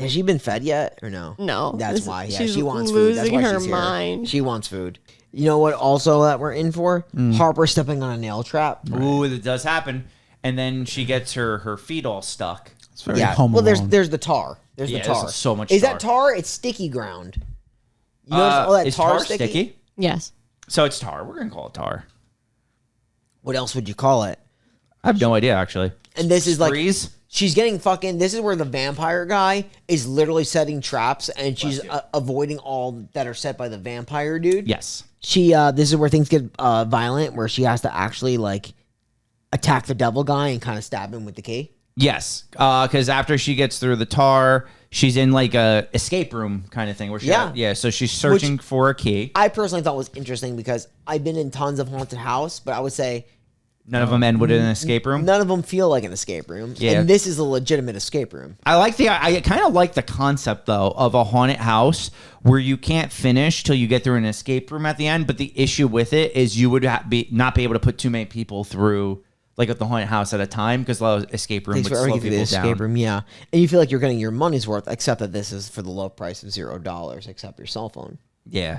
Has she been fed yet or no? No. That's why. Yeah, she's she wants food. That's losing why her she's here. mind. She wants food. You know what? Also, that we're in for Harper stepping on a nail trap. Ooh, it does happen. And then she gets her feet all stuck. It's very Yeah. home Well, alone. there's the tar. There's Yeah, the tar. there's so much Is tar. that tar? It's sticky ground. You notice all that Is tar, tar sticky? Yes. So it's tar. We're gonna call it tar. What else would you call it? I have no idea actually. And this is like Freeze? she's getting fucking. This is where the vampire guy is literally setting traps, and she's avoiding all that are set by the vampire dude. Yes. She. This is where things get violent, where she has to actually like attack the devil guy and kind of stab him with the key. Yes. Because after she gets through the tar, she's in like a escape room kind of thing where she so she's searching for a key. I personally thought was interesting because I've been in tons of haunted house, but I would say None of them end with an escape room. none of them feel like an escape room. Yeah. And this is a legitimate escape room. I kind of like the concept though of a haunted house where you can't finish till you get through an escape room at the end. But the issue with it is you would not be able to put too many people through like at the haunted house at a time because a lot of escape room Thanks would for slow arguing for people the down. escape room, yeah. And you feel like you're getting your money's worth, except that this is for the low price of $0, except your cell phone. Yeah.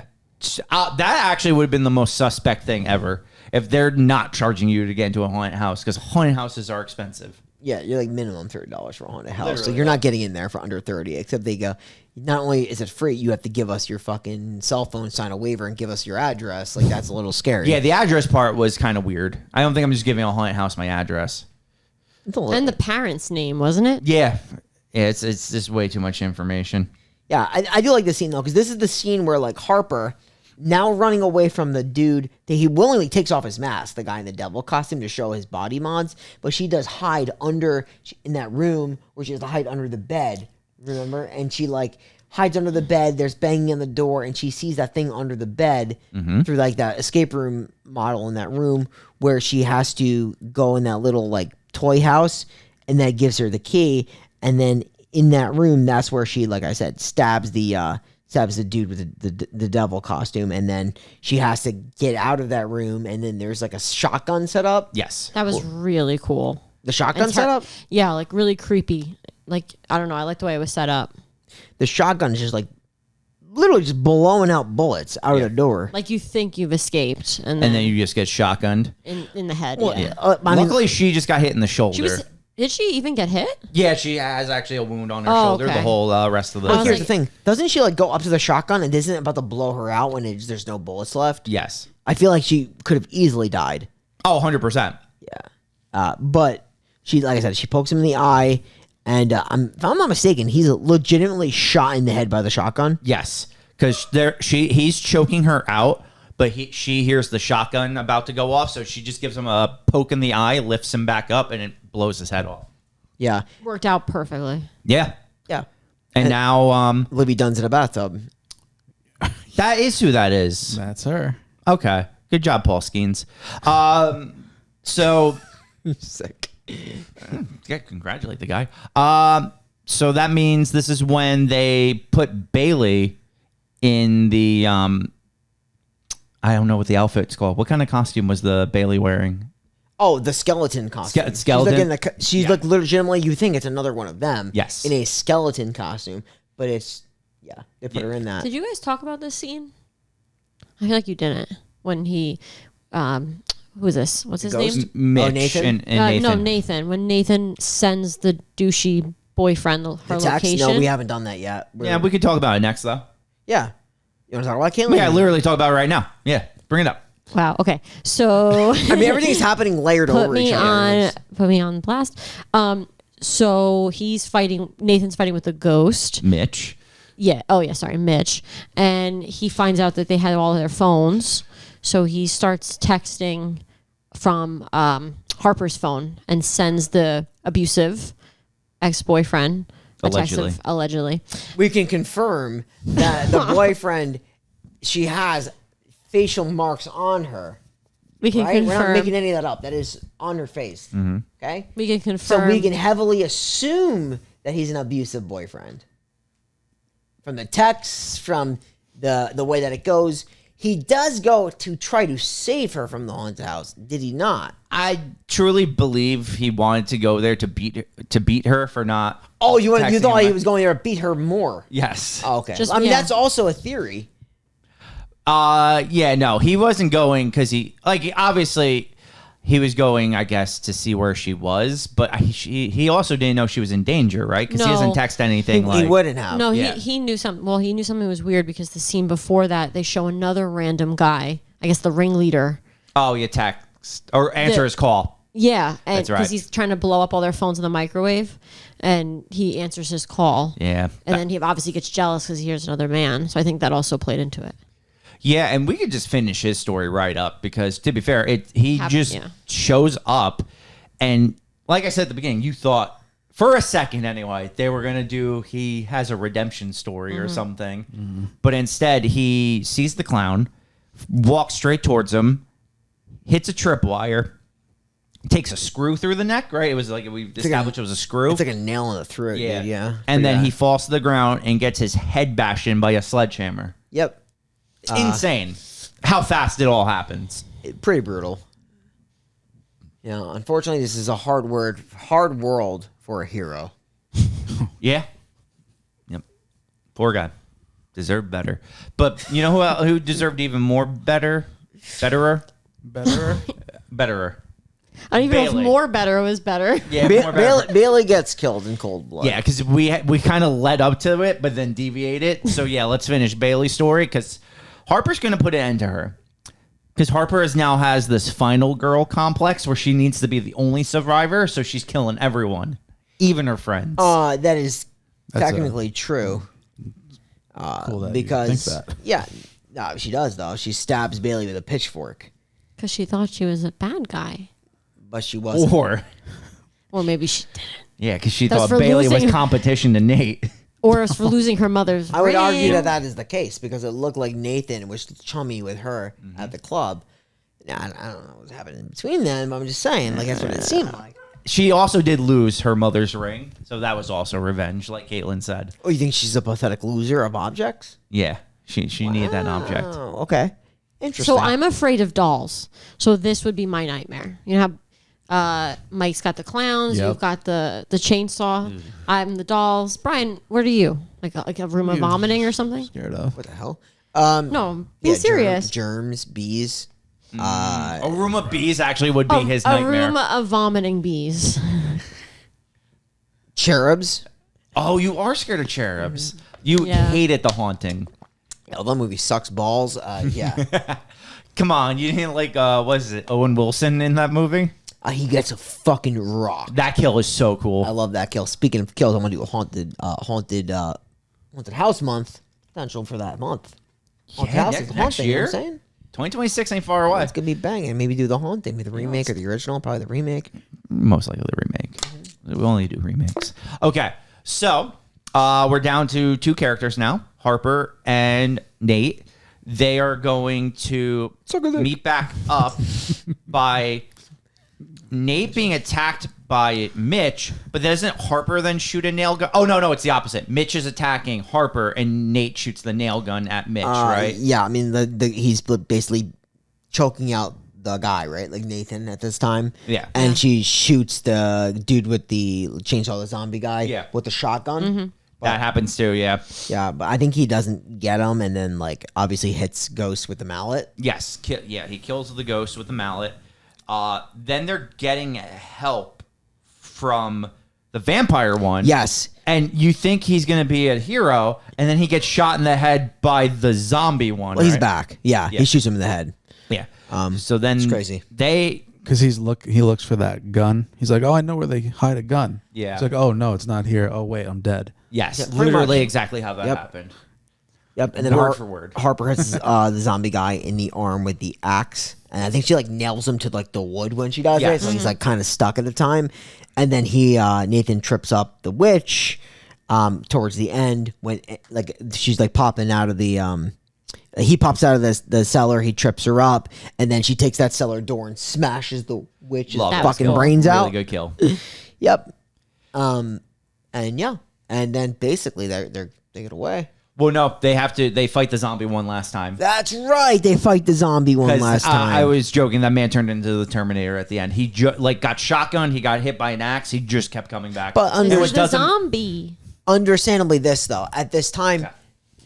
That actually would have been the most suspect thing ever if they're not charging you to get into a haunted house because haunted houses are expensive. Yeah, you're like minimum $30 for a haunted house. So Literally, you're not getting in there for under 30, except they go, not only is it free, you have to give us your fucking cell phone, sign a waiver, and give us your address. Like, that's a little scary. Yeah, the address part was kind of weird. I don't think I'm just giving a haunted house my address. It's a little- And the parent's name, wasn't it? Yeah. It's just way too much information. yeah, I do like this scene, though, because this is the scene where, like, Harper now running away from the dude that he willingly takes off his mask, the guy in the devil costume, to show his body mods. But she does hide in that room where she has to hide under the bed, remember? And she like hides under the bed. There's banging on the door, and she sees that thing under the bed through like that escape room model in that room where she has to go in that little like toy house, and that gives her the key. And then in that room, that's where she, like I said, stabs the dude with the devil costume, and then she has to get out of that room, and then there's like a shotgun set up. Yes. That was really cool. The shotgun set up? Yeah, like really creepy. Like, I don't know. I like the way it was set up. The shotgun is just like literally just blowing out bullets out of the door. Like you think you've escaped, and And then you just get shotgunned. in the head. Well, yeah. Luckily, she just got hit in the shoulder. Did she even get hit? Yeah, she has actually a wound on her Oh, shoulder. okay. The whole rest of the. But here's like- the thing. Doesn't she like go up to the shotgun and isn't it about to blow her out when there's no bullets left? Yes. I feel like she could have easily died. Oh, 100%. Yeah. But she, like I said, she pokes him in the eye, and if I'm not mistaken, he's legitimately shot in the head by the shotgun. Yes, because he's choking her out, but she hears the shotgun about to go off, so she just gives him a poke in the eye, lifts him back up, and it blows his head off. Yeah. Worked out perfectly. Yeah. Yeah. And now Libby Dunn's in a bathtub. that is who that is. That's her. Okay. Good job, Paul Skeens. So Sick. yeah, congratulate the guy. So that means this is when they put Bailey in the I don't know what the outfit's called. What kind of costume was the Bailey wearing? Oh, the skeleton costume. Skeleton? She's like legitimately, you think it's another one of them. Yes. In a skeleton costume, but it's, they put her in that. Did you guys talk about this scene? I feel like you didn't. When he, who is this? What's his Ghost? name? Mitch Nathan? and Nathan. No, Nathan. When Nathan sends the douchey boyfriend her The text? location. No, we haven't done that yet. Yeah, we could talk about it next, though. Yeah. You want to talk about Caitlyn? Yeah, literally talk about it right now. Yeah, bring it up. Wow. Okay. So I mean, everything's happening layered over each other. put me on blast. So Nathan's fighting with the ghost. Mitch. Yeah. Oh, yeah. Sorry, Mitch. And he finds out that they had all their phones. So he starts texting from Harper's phone and sends the abusive ex-boyfriend a text of, allegedly. We can confirm that the boyfriend, she has facial marks on her. We can Right? We're not confirm. making any of that up. That is on her face. Okay? We can So confirm. we can heavily assume that he's an abusive boyfriend. From the texts, from the way that it goes, he does go to try to save her from the haunted house. Did he not? I truly believe he wanted to go there to beat her for not. Oh, you texting thought him he was going there to beat her more? Yes. Oh, okay. Just- I mean, yeah. that's also a theory. Yeah, no, he wasn't going because obviously he was going, I guess, to see where she was, but he also didn't know she was in danger, right? Because he No. doesn't text anything. He wouldn't have. No, Yeah. he knew something. Well, he knew something was weird because the scene before that, they show another random guy, I guess the ringleader. Oh, you text or answer his call. Yeah, and That's right. because he's trying to blow up all their phones in the microwave, and he answers his call. Yeah. And then he obviously gets jealous because he hears another man. So I think that also played into it. Yeah, and we could just finish his story right up because, to be fair, he just yeah. shows up, and like I said at the beginning, you thought for a second anyway they were gonna do he has a redemption story or something, but instead he sees the clown, walks straight towards him, hits a tripwire, takes a screw through the neck. Right? It was like we established it was a screw. It's like a nail in the throat, dude. Yeah. And then Pretty he bad. falls to the ground and gets his head bashed in by a sledgehammer. Yep. Insane how fast it all happens. Pretty brutal. Yeah, unfortunately, this is a hard world for a hero. Yeah. Yep. Poor guy. Deserved better. But you know who deserved even more betterer? Betterer. Betterer. I don't even know Bailey. if more better was better. Yeah, more better. Bailey gets killed in cold blood. Yeah, because we kind of led up to it, but then deviated. So yeah, let's finish Bailey's story because Harper's going to put an end to her. Because Harper now has this final girl complex where she needs to be the only survivor, so she's killing everyone, even her friends. That is That's technically true. Cool that you Because think that. yeah, No, she does though. She stabs Bailey with a pitchfork, Because she thought she was a bad guy. but she wasn't. Or maybe she didn't. Yeah, because she That's thought for Bailey was losing- competition to Nate. Or it was for losing her mother's I would argue ring. that that is the case because it looked like Nathan was chummy with her at the club. Now, I don't know what's happening between them. But I'm just saying, like that's what it seemed like. She also did lose her mother's ring, so that was also revenge, like Caitlin said. Oh, you think she's a pathetic loser of objects? Yeah, she needed that object. Oh, okay. Interesting. So I'm afraid of dolls. So this would be my nightmare. You know how Mike's got the clowns, Yep. you've got the chainsaw, I'm the dolls. Brian, what are you? Like a room of vomiting or something? Scared of. What the hell? No, be serious. Germs, bees. A room of bees actually would be his a nightmare. room of vomiting bees. Cherubs. Oh, you are scared of cherubs. You Yeah. hated The Haunting. Yeah, that movie sucks balls. Yeah. Come on, you didn't like what is it, Owen Wilson in that movie? He gets a fucking rock. That kill is so cool. I love that kill. Speaking of kills, I want to do a haunted house month. Potential for that month. Haunted house is next haunting, you know year. what I'm saying? 2026 ain't far away. It's gonna be banging. Maybe do the haunting, maybe the remake or the original. Probably the remake. Most likely the remake. We only do remakes. Okay, so we're down to 2 characters now, Harper and Nate. They are going to meet back up by Nate being attacked by Mitch, but doesn't Harper then shoot a nail gun? Oh, no, it's the opposite. Mitch is attacking Harper, and Nate shoots the nail gun at Mitch, right? Yeah, I mean he's basically choking out the guy, right? Like Nathan at this time. Yeah. And she shoots the dude with the chainsaw, the zombie guy, with the shotgun. That happens too, yeah. Yeah, but I think he doesn't get him, and then like obviously hits Ghost with the mallet. Yes, he kills the ghost with the mallet. Then they're getting help from the vampire one. Yes. And you think he's going to be a hero, and then he gets shot in the head by the zombie one. Well, he's right? back. Yeah, he shoots him in the head. Yeah. So then it's crazy. Because he looks for that gun. He's like, oh, I know where they hide a gun. Yeah. It's like, oh no, it's not here. Oh wait, I'm dead. Yes, Yeah, pretty literally much. exactly how that happened. Yep, and then Word for word. Harper hits the zombie guy in the arm with the axe, and I think she like nails him to like the wood when she does it, so he's like kind of stuck at the time. And then Nathan trips up the witch towards the end when like she's like popping out of the he pops out of the cellar, he trips her up, and then she takes that cellar door and smashes the witch's fucking cool. brains Really out. good kill. Yep. And yeah, and then basically they get away. Well, no, they fight the zombie one last time. That's right. They fight the zombie one last time. I was joking. That man turned into the Terminator at the end. He got shotgun. He got hit by an axe. He just kept coming back. But This under, is the zombie. understandably, this though, at this time,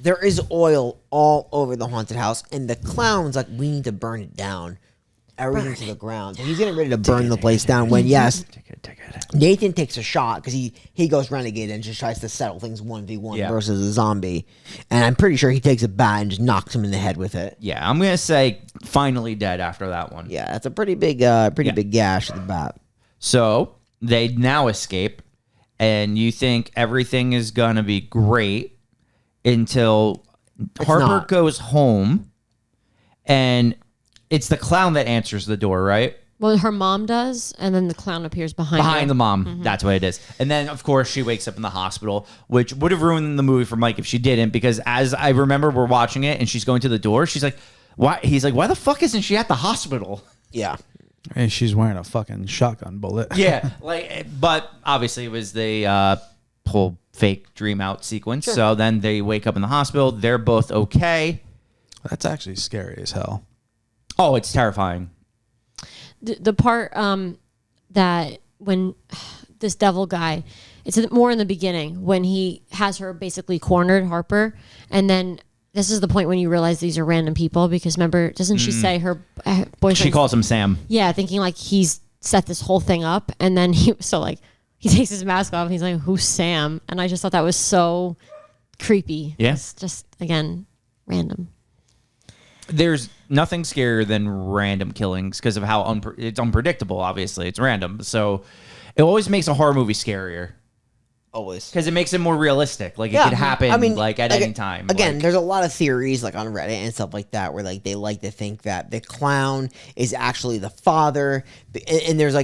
there is oil all over the haunted house, and the clown's like, we need to burn it down. Everything to the ground. So he's getting ready to burn the place down when, yes, Nathan takes a shot because he goes renegade and just tries to settle things 1v1 versus a zombie. And I'm pretty sure he takes a bat and just knocks him in the head with it. Yeah, I'm going to say finally dead after that one. Yeah, that's a pretty big gash with the bat. So they now escape, and you think everything is going to be great until Harper not. goes home, and it's the clown that answers the door, right? Well, her mom does, and then the clown appears behind her. Behind the mom. That's what it is. And then, of course, she wakes up in the hospital, which would have ruined the movie for Mike if she didn't, because as I remember, we're watching it, and she's going to the door. She's like, "Why?" He's like, "Why the fuck isn't she at the hospital?" Yeah. And she's wearing a fucking shotgun bullet. Yeah, but obviously it was the whole fake dream out sequence. Sure. So then they wake up in the hospital. They're both okay. That's actually scary as hell. Oh, it's terrifying. The part that when this devil guy, it's more in the beginning when he has her basically cornered, Harper, and then this is the point when you realize these are random people because remember, doesn't she say her boyfriend? She calls him Sam. Yeah, thinking like he's set this whole thing up, and then he takes his mask off and he's like, "Who's Sam?" And I just thought that was so creepy. Yeah. It's just again random. There's nothing scarier than random killings because of how it's unpredictable. Obviously, it's random, so it always makes a horror movie scarier. always. Because it makes it more realistic. Like, it could happen, at any time. Again, there's a lot of theories, like, on Reddit and stuff like that, where, like, they like to think that the clown is actually the father. And there's,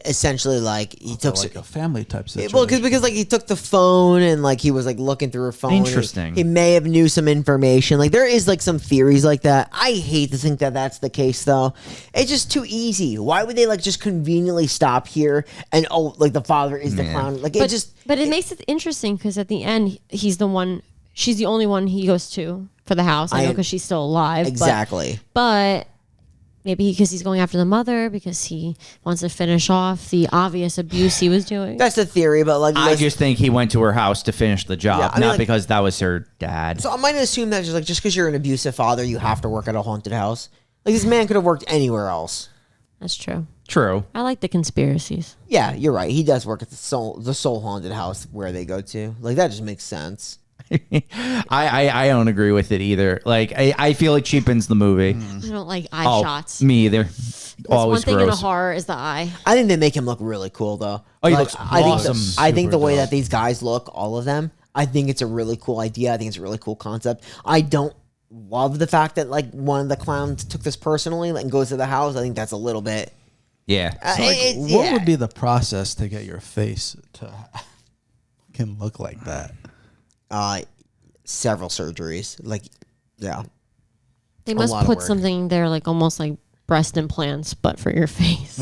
essentially, like, he took... like a family type situation. Well, because like, he took the phone and, like, he was, like, looking through her phone. Interesting. He may have knew some information. Like, there is, like, some theories like that. I hate to think that that's the case, though. It's just too easy. Why would they, like, just conveniently stop here and, the father is the clown? Like, But it makes it interesting because at the end, she's the only one he goes to for the house. I know because she's still alive. Exactly. But maybe because he's going after the mother because he wants to finish off the obvious abuse he was doing. That's the theory, but like I just think he went to her house to finish the job, not because that was her dad. So I might assume that just because you're an abusive father, you have to work at a haunted house. Like, this man could have worked anywhere else. That's true. True. I like the conspiracies. Yeah, you're right. He does work at the soul haunted house where they go to. Like, that just makes sense. I don't agree with it either. Like, I feel it cheapens the movie. I don't like eye shots. Me either. Always one thing gross. in a horror is the eye. I think they make him look really cool, though. Oh, he looks awesome. I think the way Super that these guys look, all of them, I think it's a really cool idea. I think it's a really cool concept. I don't love the fact that, like, one of the clowns took this personally and goes to the house. I think that's a little bit... Yeah. What would be the process to get your face to can look like that? Several surgeries. Like, yeah. They must lot of put work. something there, like almost like breast implants, but for your face.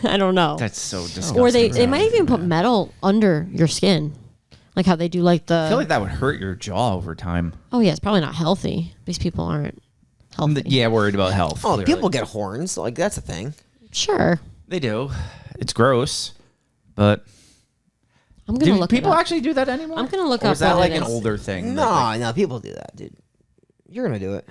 I don't know. That's so disgusting. Or they might even put metal under your skin, like how they do like the. I feel like that would hurt your jaw over time. Oh yeah, it's probably not healthy. These people aren't healthy. Yeah, worried about health. Oh, clearly. people get horns. Like, that's a thing. Sure. They do. It's gross, but I'm gonna do look. people it up. actually do that anymore? I'm gonna look or up. is that what like it an is. older thing? No, people do that, dude. You're gonna do it.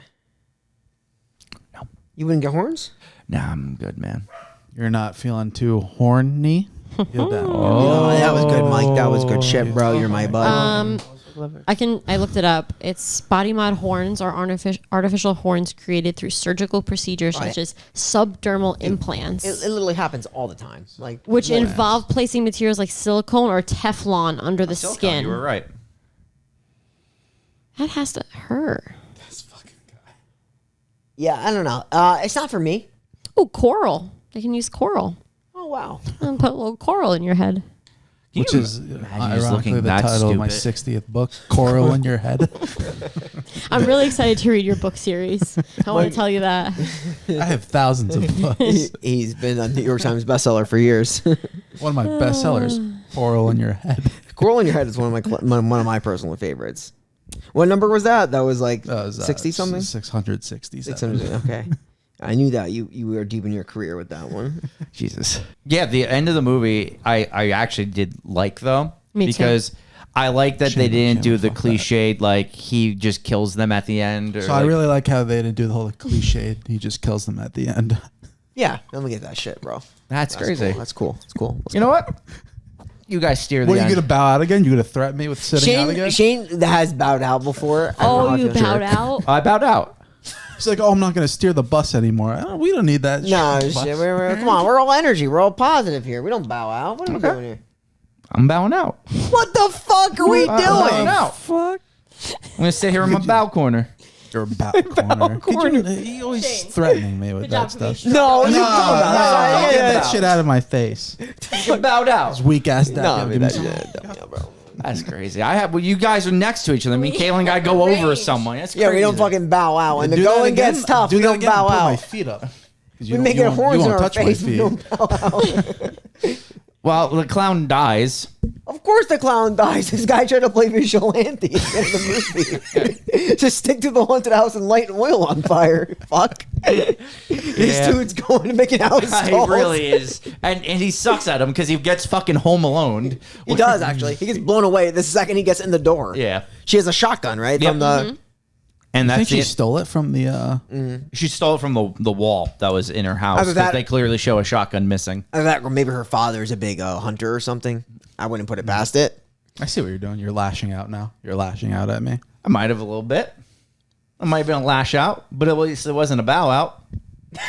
No. You wouldn't get horns? Nah, I'm good, man. You're not feeling too horny? Get that. Oh, that was good, Mike. That was good shit, bro. You're my bud. I looked it up. It's body mod horns are artificial horns created through surgical procedures such as subdermal implants, It literally happens all the time. Like, which involve placing materials like silicone or Teflon under the skin. You were right. That has to hurt. yeah, I don't know. It's not for me. Oh, coral. They can use coral. Oh wow. And put a little coral in your head. Which is just ironically looking the that title of my stupid? 60th book, Coral in Your Head. I'm really excited to read your book series. I want to tell you that. I have thousands of books. He's been a New York Times bestseller for years. One of my bestsellers, Coral in Your Head. Coral in Your Head is one of my personal favorites. What number was that? That was like That was 60 something. 667. 600. Okay. I knew that you were deep in your career with that one. Jesus. Yeah, the end of the movie, I actually did like, though. Me too. Because I like that they Shame- didn't do shame, the fuck that. cliched, like, he just kills them at the end. Or So I really like how they didn't do the whole cliche. He just kills them at the end. Yeah, let me get that shit, bro. That's crazy. Cool. That's cool. That's cool. You know what? You guys steer the What, are end. you going to bow out again? You going to threaten me with sitting out again? Shane has bowed out before. I don't know Oh, how I you feel. bowed out? I bowed out. He's like, oh, I'm not going to steer the bus anymore. We don't need that. No, shit. shit, come on. We're all energy. We're all positive here. We don't bow out. What are we doing here? I'm bowing out. What the fuck are we I'm bowing doing? out. Fuck. I'm going to sit here in my bow corner. You're a back corner. He always threatening me with Good that job, stuff. Felicia. No, you No, don't bow out. get that shit out of my face. You bowed out. Weak ass dad. No, I mean, Give me that some- shit. Yeah, bro. That's crazy. Well, you guys are next to each other. Me and Caitlin got to go over someone. That's crazy. Yeah, we don't fucking bow out. When the Do that going again? gets tough, Do we that don't again bow and put my out. feet up. 'Cause We you make won't- it horns you in won't our touch my face. We feet. don't bow out. Well, the clown dies. Of course the clown dies. This guy tried to play vigilante in the movie. Just stick to the haunted house and light oil on fire. Fuck. This dude's going to make an house He really is. And he sucks at him because he gets fucking home alone. He does, actually. He gets blown away the second he gets in the door. Yeah. She has a shotgun, right? Yep. From the... And I think that's she it. stole it from the. She stole it from the wall that was in her house. After 'cause that- they clearly show a shotgun missing. Or that, or maybe her father's a big hunter or something. I wouldn't put it past it. I see what you're doing. You're lashing out now. You're lashing out at me. I might have a little bit. I might have been a lash out, but at least it wasn't a bow out. I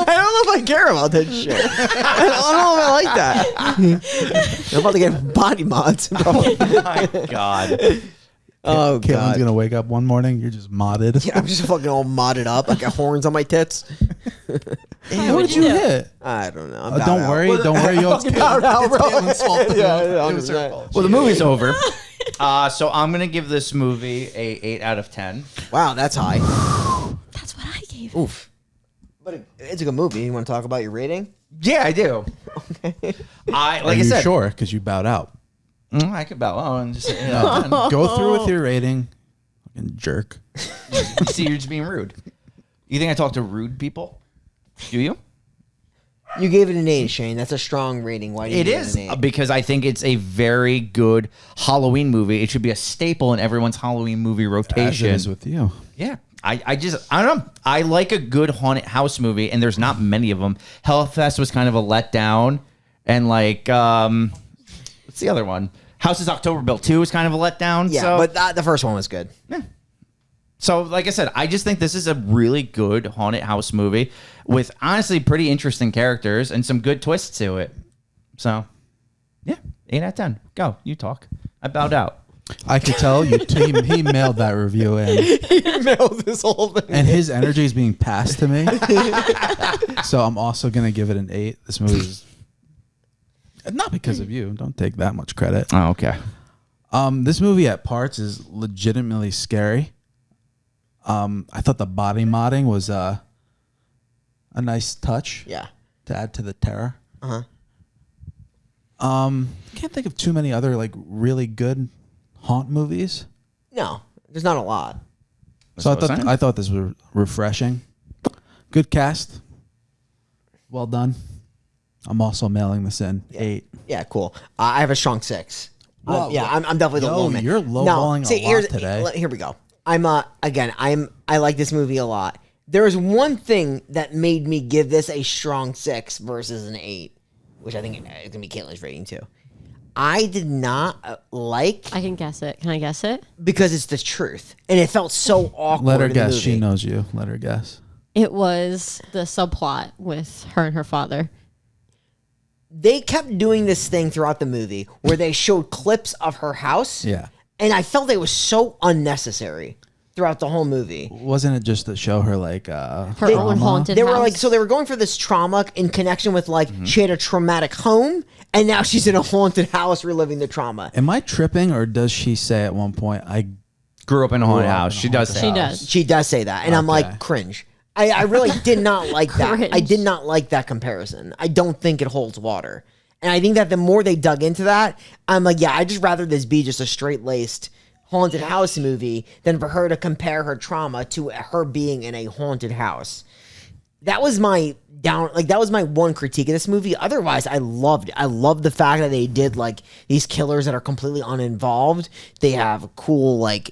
don't know if I care about that shit. I don't know if I like that. I'm about to get body mods. Oh my God. Oh, Caitlin's God. gonna wake up one morning. You're just modded. Yeah, I'm just fucking all modded up. I got horns on my tits. What did you hit? I don't know. Don't worry. Don't worry. You'll Out, bro. Caitlin's fault. Yeah, It was her fault. Well, the movie's over. So I'm gonna give this movie a 8 out of 10. Wow, that's high. That's what I gave. Oof. But it's a good movie. You want to talk about your rating? Yeah, I do. I Are like I you said. sure? Because you bowed out. I could bow out and just say 8 out of 10. Go through with your rating. Fucking jerk. See, you're just being rude. You think I talk to rude people? Do you? You gave it an 8, Shane. That's a strong rating. Why do you It give is it an 8? because I think it's a very good Halloween movie. It should be a staple in everyone's Halloween movie As rotation. it is with you. Yeah. I don't know. I like a good haunted house movie, and there's not many of them. Hellfest was kind of a letdown, and like, what's the other one? House is October Built 2 is kind of a letdown. Yeah, so, but the first one was good. So, like I said, I just think this is a really good haunted house movie with honestly pretty interesting characters and some good twists to it. So, yeah, 8 out of 10. Go, you talk. I bowed out. I could tell you. He mailed that review in, Nailed this whole thing. and his energy is being passed to me. So I'm also gonna give it an 8. This movie is not because of you. Don't take that much credit. Oh, okay. This movie at parts is legitimately scary. I thought the body modding was a nice touch Yeah. to add to the terror. Uh-huh. Can't think of too many other like really good haunt movies. No, there's not a lot. So what I was saying. I thought this was refreshing. Good cast. Well done. I'm also mailing this in 8. Yeah, cool. I have a strong 6. Whoa. Yeah, I'm definitely the Yo, low man. you're lowballing a lot here's- today. Here we go. I like this movie a lot. There is one thing that made me give this a strong 6 versus an 8, which I think is gonna be Caitlin's rating too. I did not like I can guess it. Can I guess it? because it's the truth, and it felt so awkward. Let her in the guess. movie. She knows you. Let her guess. It was the subplot with her and her father. They kept doing this thing throughout the movie where they showed clips of her house. Yeah. And I felt it was so unnecessary throughout the whole movie. Wasn't it just to show her like Her They- own haunted They house. were like, so they were going for this trauma in connection with like she had a traumatic home and now she's in a haunted house reliving the trauma. Am I tripping, or does she say at one point, I Grew up in a haunted Grew up house. in a She does haunted say She that. does. She does say that. And I'm Okay. like, cringe. I really did not like that. I Cringe. did not like that comparison. I don't think it holds water. And I think that the more they dug into that, I'm like, yeah, I'd just rather this be just a straight laced haunted house movie than for her to compare her trauma to her being in a haunted house. That was my that was my one critique of this movie. Otherwise, I loved it. I loved the fact that they did like these killers that are completely uninvolved. They have cool like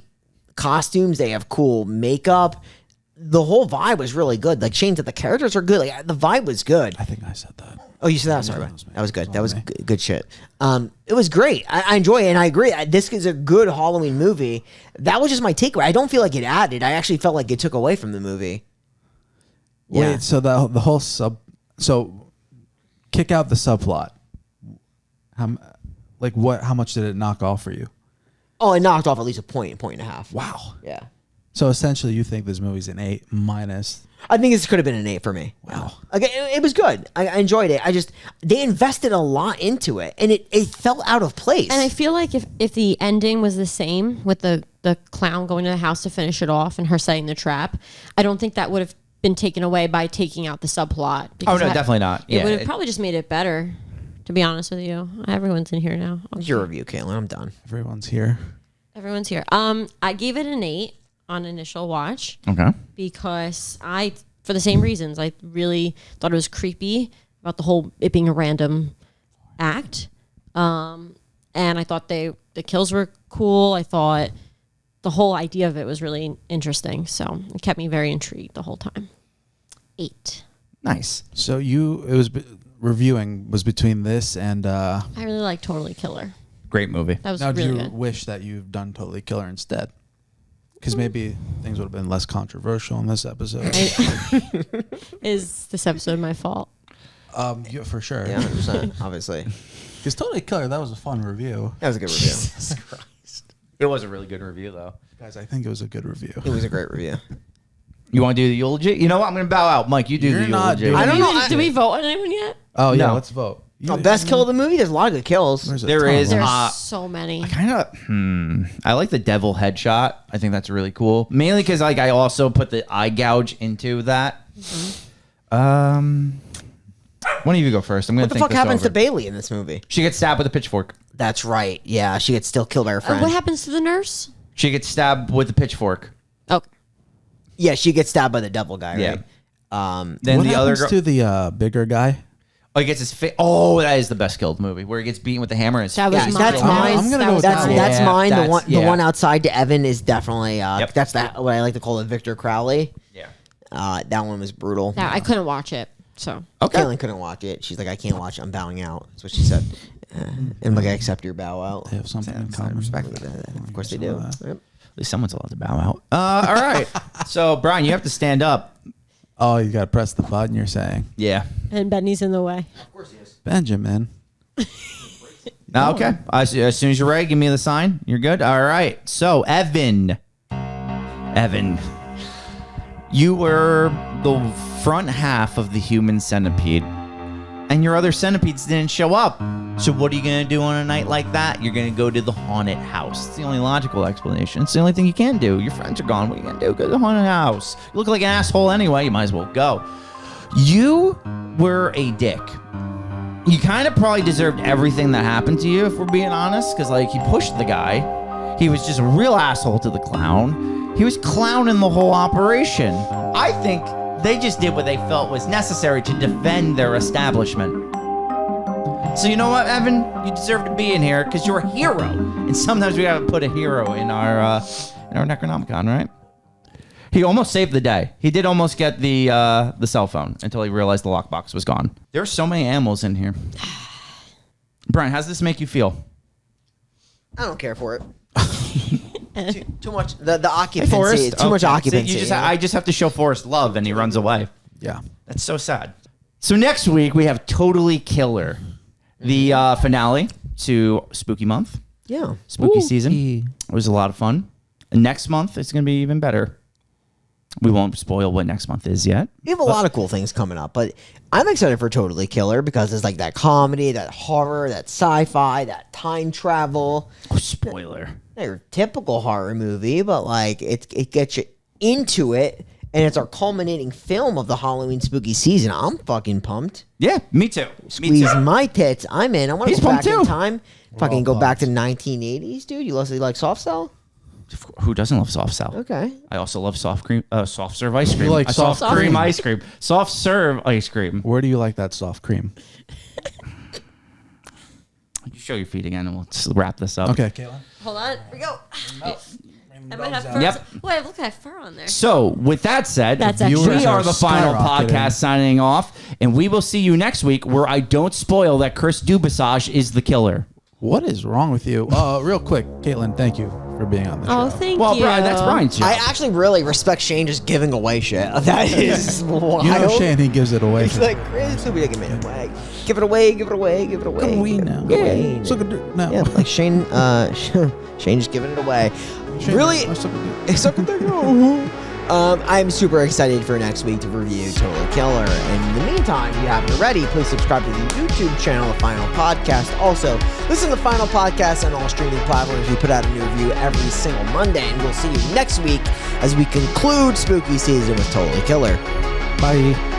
costumes, they have cool makeup. The whole vibe was really good. Like Shane said, the characters are good. Like the vibe was good. I think I said that. Oh, you said that? Sorry, that man. was me. That was good. That That was was me. good shit. It was great. I enjoy it, and I agree. This is a good Halloween movie. That was just my takeaway. I don't feel like it added. I actually felt like it took away from the movie. Yeah. Wait, so the whole so kick out the subplot. How much did it knock off for you? Oh, it knocked off at least a point and a half. Wow. Yeah. So essentially, you think this movie's an 8 minus. I think this could have been an 8 for me. Wow. Like it was good. I enjoyed it. They invested a lot into it, and it felt out of place. And I feel like if the ending was the same with the clown going to the house to finish it off and her setting the trap, I don't think that would have been taken away by taking out the subplot. Oh, because no, definitely not. It Yeah, would have probably just made it better, to be honest with you. Everyone's in here now. It's your review, Caitlin. I'm done. Everyone's here. Everyone's here. I gave it an 8 on initial watch Okay. because for the same reasons, I really thought it was creepy about the whole it being a random act. And I thought the kills were cool. I thought the whole idea of it was really interesting. So it kept me very intrigued the whole time. 8. Nice. So reviewing was between this and. I really like Totally Killer. Great movie. That was Now, do really you good. wish that you've done Totally Killer instead? Because maybe things would have been less controversial in this episode. Is this episode my fault? Yeah, for sure. Yeah, 100%, obviously. Because Totally Killer, that was a fun review. That was a good review. Jesus Christ. It was a really good review, though. Guys, I think it was a good review. It was a great review. You want to do the eulogy? You know what? I'm going to bow out. Mike, you do You're the not eulogy. doing I don't know. Did we vote on anyone yet? Oh, yeah, No. let's vote. Best kill of the movie? There's a lot of good kills. There is. There's so many. I like the devil headshot. I think that's really cool. Mainly because like I also put the eye gouge into that. Why don't you go first? I'm gonna What the think fuck this happens over. to Bailey in this movie? She gets stabbed with a pitchfork. That's right. Yeah, she gets still killed by her friend. What happens to the nurse? She gets stabbed with a pitchfork. Oh, Yeah, she gets stabbed by the devil guy, Yeah. right? Then What the other happens girl. to the bigger guy? Oh, he gets his face. Oh, that is the best killed movie where he gets beaten with the hammer. And his that was Yeah, mine. that's mine. I'm gonna That go was with That's that one. that's Yeah, mine. that's- The yeah. one outside to Evan is definitely Yep. that's what I like to call it, Victor Crowley. Yeah. That one was brutal. That, I couldn't watch it. So Okay. Caitlin couldn't watch it. She's like, I can't watch it. I'm bowing out. That's what she said. And like, I accept your bow out. They have something in common. Of course they do. Yep. At least someone's allowed to bow out. All right. So, Brian, you have to stand up. Oh, you got to press the button, you're saying. Yeah. and Benny's in the way. Benjamin. Okay. As soon as you're ready, give me the sign. You're good? All right. So, Evan, you were the front half of the human centipede, and your other centipedes didn't show up. So what are you going to do on a night like that? You're going to go to the haunted house. It's the only logical explanation. It's the only thing you can do. Your friends are gone. What are you going to do? Go to the haunted house. You look like an asshole anyway. You might as well go. You were a dick. You kind of probably deserved everything that happened to you, if we're being honest, because like he pushed the guy. He was just a real asshole to the clown. He was clowning the whole operation. I think they just did what they felt was necessary to defend their establishment. So you know what, Evan? You deserve to be in here because you're a hero. And sometimes we gotta put a hero in our Necronomicon, right? He almost saved the day. He did almost get the cell phone until he realized the lockbox was gone. There are so many animals in here. Brian, how does this make you feel? I don't care for it. too much. The occupancy. Forrest? Too much Okay. occupancy. See, I just have to show Forrest love, and he runs away. Yeah. That's so sad. So next week we have Totally Killer, the finale to Spooky Month, Yeah. Spooky Season. It was a lot of fun. And next month it's going to be even better. We won't spoil what next month is yet. We have a lot of cool things coming up, but I'm excited for Totally Killer because it's like that comedy, that horror, that sci-fi, that time travel. Oh, spoiler. Not your typical horror movie, but like it gets you into it, and it's our culminating film of the Halloween spooky season. I'm fucking pumped. Yeah, me too. Squeeze my tits. I'm in. I want to He's go back pumped in too. time. Fucking go back to 1980s, dude. You like soft cell? Who doesn't love soft cell? Okay. I also love soft serve ice cream. You like soft soft cream cream? ice cream. Soft serve ice cream. Where do you like that soft cream? You show your feet again, and we'll just wrap this up. Okay, Caitlin. Hold on. Here we go. I might have fur. Yep. Wait, look at fur on there. So, with that said, That's we actually- are the final skyrocketing. podcast signing off, and we will see you next week where I don't spoil that Chris Dubasage is the killer. What is wrong with you? Real quick, Caitlin, thank you for being on the Oh, show. thank Well, you. Brian, that's Brian's job. I actually really respect Shane just giving away shit. That is wild. You know Shane, he gives it away. He's like, Chris, we give it away. Give it away, give it away, give it away. Come away give it now. away. So good. No. Yeah, like Shane, Shane just giving it away. Really? I'm super excited for next week to review Totally Killer. And in the meantime, if you haven't already, please subscribe to the YouTube channel, The Final Podcast. Also, listen to The Final Podcast on all streaming platforms. We put out a new review every single Monday, and we'll see you next week as we conclude spooky season with Totally Killer. Bye.